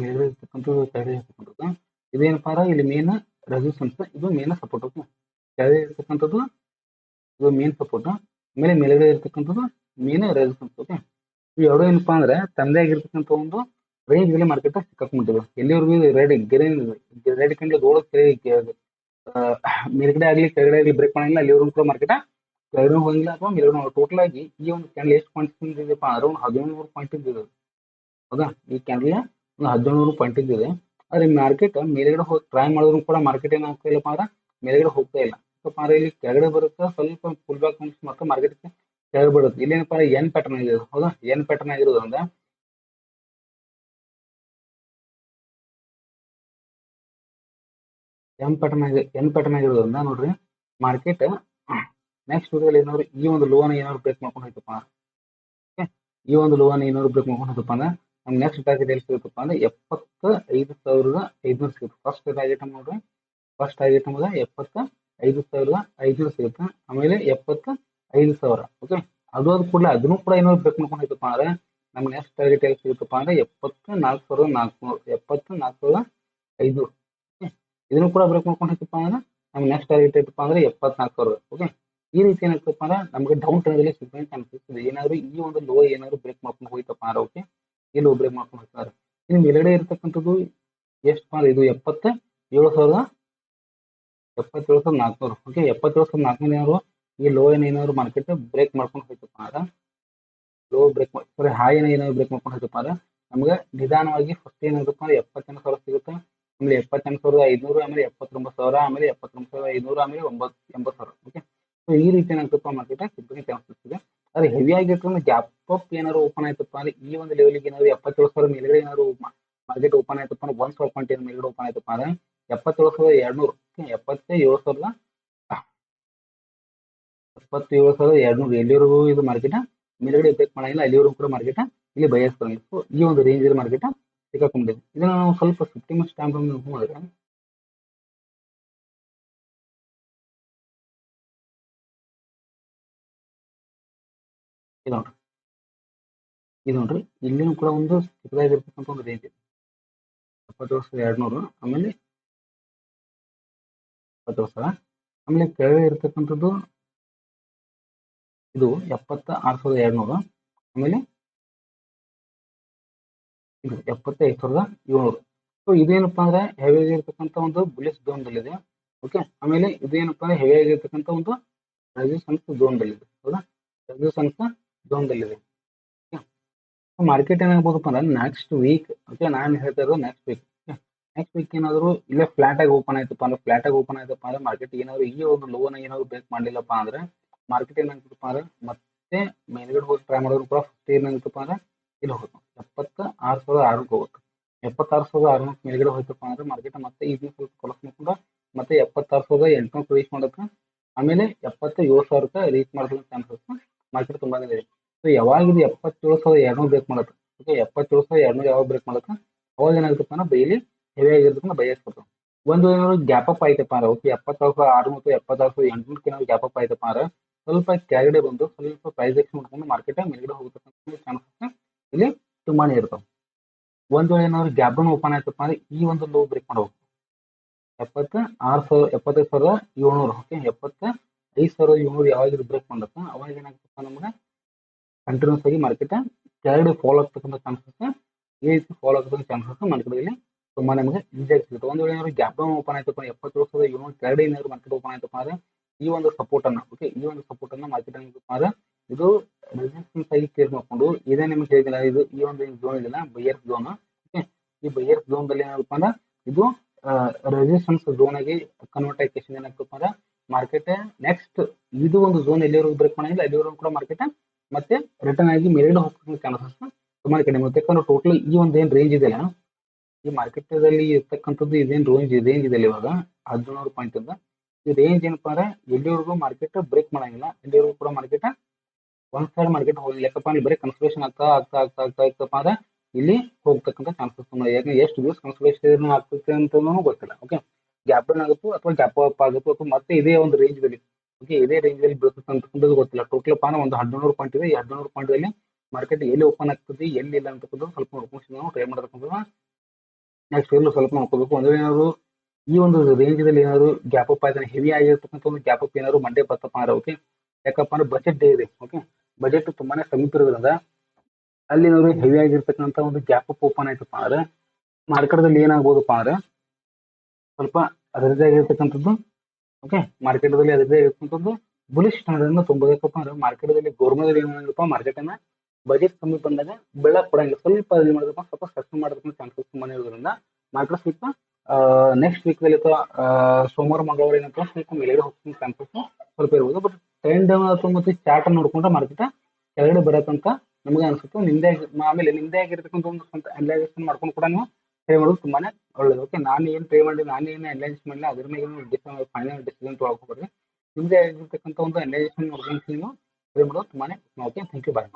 ಮೇಲ್ಗಡೆ ಇರ್ತಕ್ಕಂಥದ್ದು ಕೆಳಗಡೆ ಇರ್ತಕ್ಕಂಥದ್ದು ಇದೇನಪ್ಪ ಅಂದ್ರೆ ಇಲ್ಲಿ ಮೇನ್ ರೆಸಿಸ್ಟೆನ್ಸ್ ಇದು ಮೇನ್ ಸಪೋರ್ಟ್. ಓಕೆ, ಕೆಳಗಡೆ ಇರ್ತಕ್ಕಂಥದ್ದು ಇದು ಮೇನ್ ಸಪೋರ್ಟ್, ಆಮೇಲೆ ಮೇಲ್ಗಡೆ ಇರ್ತಕ್ಕಂಥದ್ದು ಮೇನ್ ರೆಸಿಸ್ಟೆನ್ಸ್. ಓಕೆ, ಇವು ಎರಡು ಏನಪ್ಪಾ ಅಂದ್ರೆ ತಂದೆ ಆಗಿರ್ತಕ್ಕಂಥ ಒಂದು ರೇಂಜ್ ಮೇಲೆ ಮಾರ್ಕೆಟ್ ಸಿಕ್ಕಾಕೊಂಡ್ಬಿಟ್ಟಿದೆ. ಎಲ್ಲಿವರೆಗೂ ರೆಡ್ ರೆಡ್ ಕ್ಯಾಂಡಲ್ ಮೇಲ್ಗಡೆ ಆಗಲಿ ಕೆಳಗಡೆ ಆಗಲಿ ಬ್ರೇಕ್ ಮಾಡಿಲ್ಲ ಅಲ್ಲಿವರೆಗೂ ಕೂಡ ಮಾರ್ಕೆಟ್ ಕೆಳಗಡೆ ಹೋಗಿಲ್ಲ ಅಥವಾ ಮೇಲ್ಗಡೆ ಟೋಟಲ್ ಆಗಿ ಈ ಒಂದು ಕ್ಯಾಂಡಲ್ ಎಷ್ಟು ಪಾಯಿಂಟ್ಸ್ ಇದೆಯಪ್ಪ ಅರೌಂಡ್ 1700 ಪಾಯಿಂಟ್ ಇದೆ. ಹೌದಾ, ಈ ಕ್ಯಾಂಡಲ್ ಒಂದು 1700 ಪಾಯಿಂಟ್ ಇದೆ. ಆದ್ರೆ ಮಾರ್ಕೆಟ್ ಮೇಲ್ಗಡೆ ಹೋಗಿ ಟ್ರೈ ಮಾಡಿದ್ರು ಕೂಡ ಮಾರ್ಕೆಟ್ ಏನಾಗ್ತಾ ಇಲ್ಲಪ್ಪ ಅಂದ್ರೆ ಮೇಲ್ಗಡೆ ಹೋಗ್ತಾ ಇಲ್ಲ. ಸ್ವಲ್ಪ ಇಲ್ಲಿ ಕೆಳಗಡೆ ಬರುತ್ತೆ ಸ್ವಲ್ಪ ಫುಲ್ ಬ್ಯಾಕ್ ಮತ್ತೆ ಮಾರ್ಕೆಟ್ ಕೆಳಗೆ ಬೀಳುತ್ತೆ. ಇಲ್ಲೇನಪ್ಪ ಎನ್ ಪ್ಯಾಟರ್ನ್ ಆಗಿದೆ, ಹೌದಾ? ಎನ್ ಪ್ಯಾಟರ್ನ್ ಆಗಿರೋದ್ರಿಂದ ಎನ್ ಪ್ಯಾಟರ್ನ್ ಆಗಿರೋದ್ರಿಂದ ನೋಡ್ರಿ ಮಾರ್ಕೆಟ್ ನೆಕ್ಸ್ಟ್ ವಿಡಿಯೋದಲ್ಲಿ ಏನಾದ್ರು ಈ ಒಂದು ಲೋನ್ ಏನಾದ್ರು ಬ್ರೇಕ್ ಮಾಡ್ಕೊಂಡು ಹೋಯ್ತಪ್ಪ, ಓಕೆ, ಈ ಒಂದು ಲೋನ್ ಏನಾದ್ರು ಬ್ರೇಕ್ ಮಾಡ್ಕೊಂಡು ಹೋಯ್ತಪ್ಪ ಅಂದ್ರೆ ನಮ್ಗೆ ನೆಕ್ಸ್ಟ್ ಟಾರ್ಗೆಟ್ ಎಲ್ಲಿ ಸಿಗುತ್ತಪ್ಪ ಅಂದ್ರೆ 75,500 ಸಿಗುತ್ತೆ. ಫಸ್ಟ್ ಟಾರ್ಗೆಟ್ ನೋಡ್ರಿ, ಫಸ್ಟ್ ಟಾರ್ಗೆಟ್ ನಮಗೆ 75,500 ಸಿಗುತ್ತೆ. ಆಮೇಲೆ 75,000, ಓಕೆ. ಅದು ಕೂಡಲೇ ಅದನ್ನು ಕೂಡ ಏನಾದ್ರು ಬ್ರೇಕ್ ಮಾಡ್ಕೊಂಡು ಹೋಯ್ತಪ್ಪ ಅಂದ್ರೆ ನಮ್ಗೆ ನೆಕ್ಸ್ಟ್ ಟಾರ್ಗೆಟ್ ಎಲ್ಲಿ ಸಿಗುತ್ತಪ್ಪ ಅಂದ್ರೆ 74,400, 74,500, ಇದನ್ನು ಕೂಡ ಬ್ರೇಕ್ ಮಾಡ್ಕೊಂಡು ಹೋಯ್ತಪ್ಪ ಅಂದ್ರೆ ನಮ್ಗೆ ನೆಕ್ಸ್ಟ್ ಟಾರ್ಗೆಟ್ ಐತಪ್ಪ ಅಂದ್ರೆ 74,000, ಓಕೆ. ಈ ರೀತಿ ಏನಾಗ್ತಪ್ಪ ಅಂದ್ರೆ ನಮಗೆ ಡೌನ್ ಟ್ರೆಂಡ್ ಸಿಗ್ತದೆ ಅನ್ಸುತ್ತೆ. ಏನಾದ್ರು ಈ ಒಂದು ಲೋ ಏನಾದ್ರು ಬ್ರೇಕ್ ಮಾಡ್ಕೊಂಡು ಹೋಯ್ತಪ್ಪ ಅಂದ್ರೆ, ಓಕೆ, ಇಲ್ಲಿ ಬ್ರೇಕ್ ಮಾಡ್ಕೊಂಡು ಹೋಗ್ತಾರೆ. ಇನ್ನು ಮೇಲ್ಗಡೆ ಇರ್ತಕ್ಕಂಥದ್ದು ಎಷ್ಟು ಇದು 77,400, ಓಕೆ. 77,400 ಏನಾದ್ರು ಈ ಲೋ ಏನಾದ್ರು ಮಾರ್ಕೆಟ್ ಬ್ರೇಕ್ ಮಾಡ್ಕೊಂಡು ಹೋಯ್ತಪ್ಪ ಅಂದ್ರೆ, ಲೋ ಬ್ರೇಕ್ ಸಾರಿ ಹೈ ಏನಾದ್ರು ಬ್ರೇಕ್ ಮಾಡ್ಕೊಂಡು ಹೋಯ್ತಪ್ಪ ಅಂದ್ರೆ ನಮ್ಗೆ ನಿಧಾನವಾಗಿ ಫಸ್ಟ್ ಏನಾಗುತ್ತಪ್ಪ ಅಂದ್ರೆ 78,000 ಸಿಗುತ್ತೆ. ಆಮೇಲೆ 78,500, ಆಮೇಲೆ 79,000, ಆಮೇಲೆ 79,500, ಆಮೇಲೆ 80,000, ಓಕೆ. ಸೊ ಈ ರೀತಿ ಏನಾಗ್ತಪ್ಪ ಮಾರ್ಕೆಟ್ ಸಿಗ್ತದೆ ಚಾನ್ಸಸ್ ಇದೆ. ಆದ್ರೆ ಹೆವಿ ಆಗಿರ್ತಂದ್ರೆ ಗ್ಯಾಪ್ ಅಪ್ ಏನಾದ್ರು ಓಪನ್ ಆಯ್ತಪ್ಪ ಅಂದ್ರೆ ಈ ಒಂದು ಲೆವೆಲ್ಗೆ ಏನಾದ್ರು 77,000 ಮೇಲ್ಗಡೆ ಏನಾದ್ರು ಮಾರ್ಕೆಟ್ ಓಪನ್ ಆಯ್ತಪ್ಪ ಅಂದ್ರೆ 1 ಮೇಲ್ಗಡೆ ಓಪನ್ ಆಯ್ತಪ್ಪ ಅಂದ್ರೆ 77,200, 77,200 ಎಲ್ಲಿವರೆಗೂ ಇದು ಮಾರ್ಕೆಟ್ ಮೇಲ್ಗಡೆ ಬ್ರೇಕ್ ಮಾಡಂಗಿಲ್ಲ ಅಲ್ಲಿವರೆಗೂ ಕೂಡ ಮಾರ್ಕೆಟ್ ಇಲ್ಲಿ ಬಯಸ್ ಬರಂಗಿಲ್ಲ. ಸೊ ಈ ಒಂದು ರೇಂಜ್ ಮಾರ್ಕೆಟ್ ಸಿಕ್ಕಾಕೊಂಡಿದೆ. ಇದನ್ನ ನಾವು ಸ್ವಲ್ಪ 50 ಮಿನಿಟ್ಸ್ ಟೈಮ್ ಮಾಡಿದ್ರೆ ಇದು ನೋಡ್ರಿ, ಇದು ನೋಡ್ರಿ ಇಲ್ಲಿನೂ ಕೂಡ ಒಂದು ಚಿಕ್ಕದಾಗಿರ್ತಕ್ಕಂಥ ಒಂದು ರೇಂಜ್ ಇದೆ 77,200, ಆಮೇಲೆ 77,000, ಆಮೇಲೆ ಕೆಳಗೆ ಇರ್ತಕ್ಕಂಥದ್ದು ಇದು 76,200, ಆಮೇಲೆ ಇದು 75,700. ಸೊ ಇದೇನಪ್ಪಾ ಅಂದ್ರೆ ಹೆವಿ ಆಗಿರ್ತಕ್ಕಂಥ ಒಂದು ಬುಲಿಶ್ ಝೋನ್ ದಲ್ಲಿದೆ, ಓಕೆ. ಆಮೇಲೆ ಇದೇನಪ್ಪಾ ಅಂದ್ರೆ ಹೆವಿ ಆಗಿರ್ತಕ್ಕಂಥ ಒಂದು ರೆಸಿಸ್ಟೆನ್ಸ್ ಝೋನ್ ದಲ್ಲಿದೆ, ಹೌದಾ? ರೆಸಿಸ್ಟೆನ್ಸ್ ಝೋನ್ ದಲ್ಲಿದೆ. ಮಾರ್ಕೆಟ್ ಏನಾಗ್ಬೋದಪ್ಪ ಅಂದ್ರೆ ನೆಕ್ಸ್ಟ್ ವೀಕ್, ಓಕೆ, ನಾನು ಹೇಳ್ತಾ ಇರೋದು ನೆಕ್ಸ್ಟ್ ವೀಕ್ ಏನಾದ್ರು ಇಲ್ಲೇ ಫ್ಲಾಟ್ ಆಗಿ ಓಪನ್ ಆಯ್ತಪ್ಪ ಅಂದ್ರೆ ಮಾರ್ಕೆಟ್ ಏನಾದ್ರು ಈ ಒಂದು ಲೋನ್ ಏನಾದ್ರು ಬ್ರೇಕ್ ಮಾಡಲಿಲ್ಲಪ್ಪ ಅಂದ್ರೆ ಮಾರ್ಕೆಟ್ ಏನಾಗ್ತಪ್ಪ ಅಂದ್ರೆ ಮತ್ತೆ ಮೇಲ್ಗಡೆ ಹೋಗಿ ಟ್ರೈ ಮಾಡೋದು ಕೂಡ ಫಸ್ಟ್ ಏನಾಗುತ್ತಪ್ಪ ಅಂದ್ರೆ ಇಲ್ಲಿ ಹೋಗುತ್ತೆ 76,600 ಹೋಗುತ್ತೆ. 76,600 ಮೇಲ್ಗಡೆ ಹೋಯ್ತಪ್ಪ ಅಂದ್ರೆ ಮಾರ್ಕೆಟ್ ಮತ್ತೆ ಈ ಸ್ವಲ್ಪ ಕೊಲಸ್ ಮಾಡ್ಕೊಂಡು ಮತ್ತೆ 76,800 ರೀಚ್ ಮಾಡಕ್ಕೆ, ಆಮೇಲೆ 77,000 ರೀಚ್ ಮಾಡೋದಕ್ಕೆ ಚಾನ್ಸಸ್ ಮಾರ್ಕೆಟ್ ತುಂಬಾನೇ ಇದೆ. ಸೊ ಯಾವಾಗ ಇದು 77,200 ಬ್ರೇಕ್ ಮಾಡುತ್ತೆ, ಓಕೆ, 77,200 ಯಾವಾಗ ಬ್ರೇಕ್ ಮಾಡುತ್ತೆ ಅವಾಗ ಏನಾಗುತ್ತಪ್ಪ ಅಂದ್ರೆ ಡೈಲಿ ಹೆವಿ ಆಗಿರ್ತಕ್ಕಂಥ ಬಯಸ್ ಬರ್ತದೆ. ಒಂದು ಏನಾದ್ರು ಗ್ಯಾಪ್ ಅಪ್ ಆಯ್ತಪ್ಪ ಅಂದ್ರೆ, ಓಕೆ, 76,600 ಮತ್ತು 76,800 ಏನಾದ್ರು ಗ್ಯಾಪ್ ಅಪ್ ಆಯ್ತಪ್ಪ ಅಂದ್ರೆ ಸ್ವಲ್ಪ ಕೆಳಗಡೆ ಬಂದು ಸ್ವಲ್ಪ ಪ್ರೈಸ್ ಆಕ್ಷನ್ ಮಾಡ್ಕೊಂಡು ಮಾರ್ಕೆಟ್ ಮೇಲ್ಗಡೆ ಹೋಗತಕ್ಕಂಥ ಚಾನ್ಸಸ್ ಇಲ್ಲಿ ತುಂಬಾನೇ ಇರ್ತಾವೆ. ಒಂದು ಏನಾದ್ರು ಗ್ಯಾಪ್ ಡೌನ್ ಓಪನ್ ಆಯ್ತಪ್ಪ ಅಂದ್ರೆ ಈ ಒಂದು ಲೋ ಬ್ರೇಕ್ ಮಾಡಬೇಕು 75,700, ಓಕೆ. 75,700 ಯಾವಾಗ ಬ್ರೇಕ್ ಮಾಡುತ್ತೆ ಅವಾಗ ಏನಾಗ್ತಪ್ಪ ನಮ್ಗೆ ಕಂಟಿನ್ಯೂಸ್ ಆಗಿ ಮಾರ್ಕೆಟ್ ಕೆಳಗಡೆ ಫಾಲೋ ಆಗ್ತಕ್ಕಂಥ ಚಾನ್ಸಸ್, ಈ ರೀತಿ ಫಾಲೋ ಆಗ್ತಕ್ಕಂಥ ಚಾನ್ಸಸ್ ಮಾರ್ಕೆಟ್ಗಳಲ್ಲಿ ತುಂಬಾ ನಮಗೆ ಈಸಿ ಆಗಿ ಸಿಗುತ್ತೆ. ಒಂದು ವೇಳೆ ಏನಾದ್ರು ಗ್ಯಾಪ್ ಡೌನ್ ಓಪನ್ ಆಯ್ತಪ್ಪ 77,700 ಕೆಳಗಡೆ ಏನಾದ್ರು ಮಾರ್ಕೆಟ್ ಓಪನ್ ಆಯ್ತಪ್ಪ ಅಂದ್ರೆ ಈ ಒಂದು ಸಪೋರ್ಟ್ ಅನ್ನ, ಓಕೆ, ಈ ಒಂದು ಸಪೋರ್ಟ್ ಅನ್ನ ಮಾರ್ಕೆಟ್ ಅಂದ್ರೆ ಇದು ರೆಸಿಸ್ಟೆನ್ಸ್ ಆಗಿ ಕ್ರಿಯೇಟ್ ಮಾಡ್ಕೊಂಡು ಇದೇ ನಿಮ್ಗೆ ಹೇಳಿದಿಲ್ಲ, ಇದು ಈ ಒಂದು ಝೋನ್ ಇದೆಯಲ್ಲ ಬೈಯರ್ ಝೋನ್, ಓಕೆ. ಈ ಬೈಯರ್ ಝೋನ್ ದಲ್ಲಿ ಏನಪ್ಪ ಅಂದ್ರೆ ಇದು ರೆಸಿಸ್ಟೆನ್ಸ್ ಝೋನ್ ಆಗಿ ಕನ್ವರ್ಟ್ ಆಗಿ ಏನಾಗ್ತಪ್ಪ ಅಂದ್ರೆ ಮಾರ್ಕೆಟ್ ನೆಕ್ಸ್ಟ್ ಇದು ಒಂದು ಝೋನ್ ಎಲ್ಲಿವರೆಗೂ ಬ್ರೇಕ್ ಮಾಡಂಗಿಲ್ಲ ಅಲ್ಲಿವರೆಗೂ ಕೂಡ ಮಾರ್ಕೆಟ್ ಮತ್ತೆ ರಿಟರ್ನ್ ಆಗಿ ಮೇಲ್ಗಡೆ ಹೋಗ್ತಕ್ಕಂಥ ಚಾನ್ಸಸ್ ತುಂಬಾ ಕಡಿಮೆ ಇರುತ್ತೆ. ಯಾಕಂದ್ರೆ ಟೋಟಲ್ ಈ ಒಂದು ಏನ್ ರೇಂಜ್ ಇದೆಯಲ್ಲ ಈ ಮಾರ್ಕೆಟ್ ದಲ್ಲಿ ಇರ್ತಕ್ಕಂಥದ್ದು ಇದೇನ್ ರೇಂಜ್ ಇದೆ ಇವಾಗ 1700 ಪಾಯಿಂಟ್ ಇಂದ ಈ ರೇಂಜ್ ಏನಪ್ಪಾ ಅಂದ್ರೆ ಎಲ್ಲಿವರೆಗೂ ಮಾರ್ಕೆಟ್ ಬ್ರೇಕ್ ಮಾಡಂಗಿಲ್ಲ ಎಲ್ಲಿವರೆಗೂ ಕೂಡ ಮಾರ್ಕೆಟ್ ಒನ್ ಸೈಡ್ ಮಾರ್ಕೆಟ್ ಹೋಗಿ ಯಾಕಪ್ಪ ಅಲ್ಲಿ ಬರೀ ಕನ್ಸಲ್ಟೇಷನ್ ಆಗ್ತಪ್ಪ ಅಂದ್ರೆ ಇಲ್ಲಿ ಹೋಗ್ತಕ್ಕಂಥ ಚಾನ್ಸಸ್ ತುಂಬಾ. ಯಾಕಂದ್ರೆ ಎಷ್ಟು ದಿವಸ ಕನ್ಸಲ್ಟೇಷನ್ ಆಗ್ತದೆ ಅಂತ ಗೊತ್ತಿಲ್ಲ, ಓಕೆ. ಗ್ಯಾಪ್ ಡೌನ್ ಆಗುತ್ತೋ ಅಥವಾ ಗ್ಯಾಪ್ ಅಪ್ ಆಗುತ್ತೋ ಅಥವಾ ಮತ್ತೆ ಇದೇ ಒಂದು ರೇಂಜ್ ದಲ್ಲಿ, ಓಕೆ, ಇದೇ ರೇಂಜ್ ಅಲ್ಲಿ ಬೀಳುತ್ತೆ ಅಂತಕ್ಕಂಥದ್ದು ಗೊತ್ತಿಲ್ಲ. ಟೋಟಲ್ ಪಾನ ಒಂದು 1700 ಪಾಯಿಂಟ್ ಇದೆ. ಈ 1700 ಪಾಯಿಂಟ್ ಅಲ್ಲಿ ಮಾರ್ಕೆಟ್ ಎಲ್ಲಿ ಓಪನ್ ಆಗ್ತದೆ ಎಲ್ಲಿ ಇಲ್ಲ ಅಂತಕ್ಕಂಥದ್ದು ಸ್ವಲ್ಪ ನೋಡ್ಕೊಂಡು ನಾವು ಟ್ರೈ ಮಾಡತಕ್ಕಂಥ ನೆಕ್ಸ್ಟ್ ಎಲ್ಲೂ ಸ್ವಲ್ಪ ನೋಡ್ಕೋಬೇಕು. ಅಂದ್ರೆ ಏನಾದ್ರು ಈ ಒಂದು ರೇಂಜ್ ದಲ್ಲಿ ಏನಾದ್ರು ಗ್ಯಾಪ್ ಅಪ್ ಆಯ್ತಾನೆ ಹೆವಿ ಆಗಿರ್ತಕ್ಕಂಥ ಒಂದು ಗ್ಯಾಪ್ ಅಪ್ ಏನಾದ್ರು ಮಂಡೇ ಬರ್ತಪ್ಪ ಅಂದ್ರೆ, ಓಕೆ. ಯಾಕಪ್ಪ ಅಂದ್ರೆ ಬಜೆಟ್ ಡೇ ಇದೆ, ಓಕೆ. ಬಜೆಟ್ ತುಂಬಾನೇ ಸಮೀಪ ಇರೋದ್ರಿಂದ ಅಲ್ಲಿ ಏನಾದ್ರು ಹೆವಿ ಆಗಿರ್ತಕ್ಕಂಥ ಒಂದು ಗ್ಯಾಪ್ ಅಪ್ ಓಪನ್ ಆಯ್ತಪ್ಪ ಅಂದ್ರೆ ಮಾರ್ಕೆಟ್ ದಲ್ಲಿ ಏನಾಗ್ಬೋದಪ್ಪ ಅಂದ್ರೆ ಸ್ವಲ್ಪ ಅದರದೇ ಆಗಿರ್ತಕ್ಕಂಥದ್ದು, ಓಕೆ, ಮಾರ್ಕೆಟ್ ದಲ್ಲಿ ಅದರದೇ ಆಗಿರ್ತಕ್ಕಂಥದ್ದು ಬುಲಿಶ್ ಸ್ಟ್ಯಾಂಡರ್ಡ್ ತುಂಬಬೇಕಪ್ಪ ಅಂದ್ರೆ ಮಾರ್ಕೆಟ್ ದಲ್ಲಿ ಗೌರ್ಮೆಂಟ್ ಏನಾಗಪ್ಪ ಮಾರ್ಕೆಟ್ ಅನ್ನ ಬಜೆಟ್ ಕಮ್ಮಿ ಬಂದಾಗ ಬೆಳಕ್ ಕೊಡಂಗಿಲ್ಲ, ಸ್ವಲ್ಪ ಇದು ಮಾಡಬೇಕು, ಸ್ವಲ್ಪ ಸಸ್ಪೆಂಡ್ ಮಾಡೋದಕ್ಕೆ ಚಾನ್ಸಸ್ ತುಂಬಾನೇ ಇರೋದ್ರಿಂದ ಮಾರ್ಕೆಟ್ ಸ್ವಲ್ಪ ನೆಕ್ಸ್ಟ್ ವೀಕ್ ದಲ್ಲಿ ಅಥವಾ ಸೋಮವಾರ ಮಂಗಳವಾರ ಏನಂತ ಸ್ವಲ್ಪ ಮೇಲ್ಗಡೆ ಹೋಗ್ತಕ್ಕಂಥ ಚಾನ್ಸಸ್ ಸ್ವಲ್ಪ ಇರ್ಬೋದು. ಬಟ್ ಟ್ರೆಂಡ್ ಮತ್ತು ಚಾರ್ಟ್ ನೋಡ್ಕೊಂಡ್ರೆ ಮಾರ್ಕೆಟ್ ಕೆಳಗಡೆ ಬರತ್ತಂತ ನಮಗೆ ಅನ್ಸುತ್ತೆ. ನಿಮ್ದೇ ಆಮೇಲೆ ನಿಮ್ದೇ ಆಗಿರ್ತಕ್ಕಂಥ ಒಂದು ಸ್ವಂತ ಅನಲೈಸೇಷನ್ ಮಾಡ್ಕೊಂಡು ಕೂಡ ನೀವು ಟ್ರೈ ಮಾಡೋದು ತುಂಬಾನೇ ಒಳ್ಳೇದು. ಓಕೆ, ನಾನು ಏನು ಟ್ರೈ ಮಾಡಿ ನಾನು ಏನು ಅನಲೈಸ್ ಮಾಡಿಲ್ಲ ಅದ್ರ ಮೇಲೆ ಫೈನಲ್ ಡಿಸಿಷನ್ ತೊಗೊಳ್ಕೊಬೇಡ್ರಿ. ನಿಮ್ದೇ ಆಗಿರ್ತಕ್ಕಂಥ ಒಂದು ಅನಲೈಸೇಷನ್ ಮಾಡ್ಕೊಂಡು ನೀವು ಟ್ರೈ ಮಾಡೋದು ತುಂಬಾನೇ ಓಕೆ. Thank you, bye.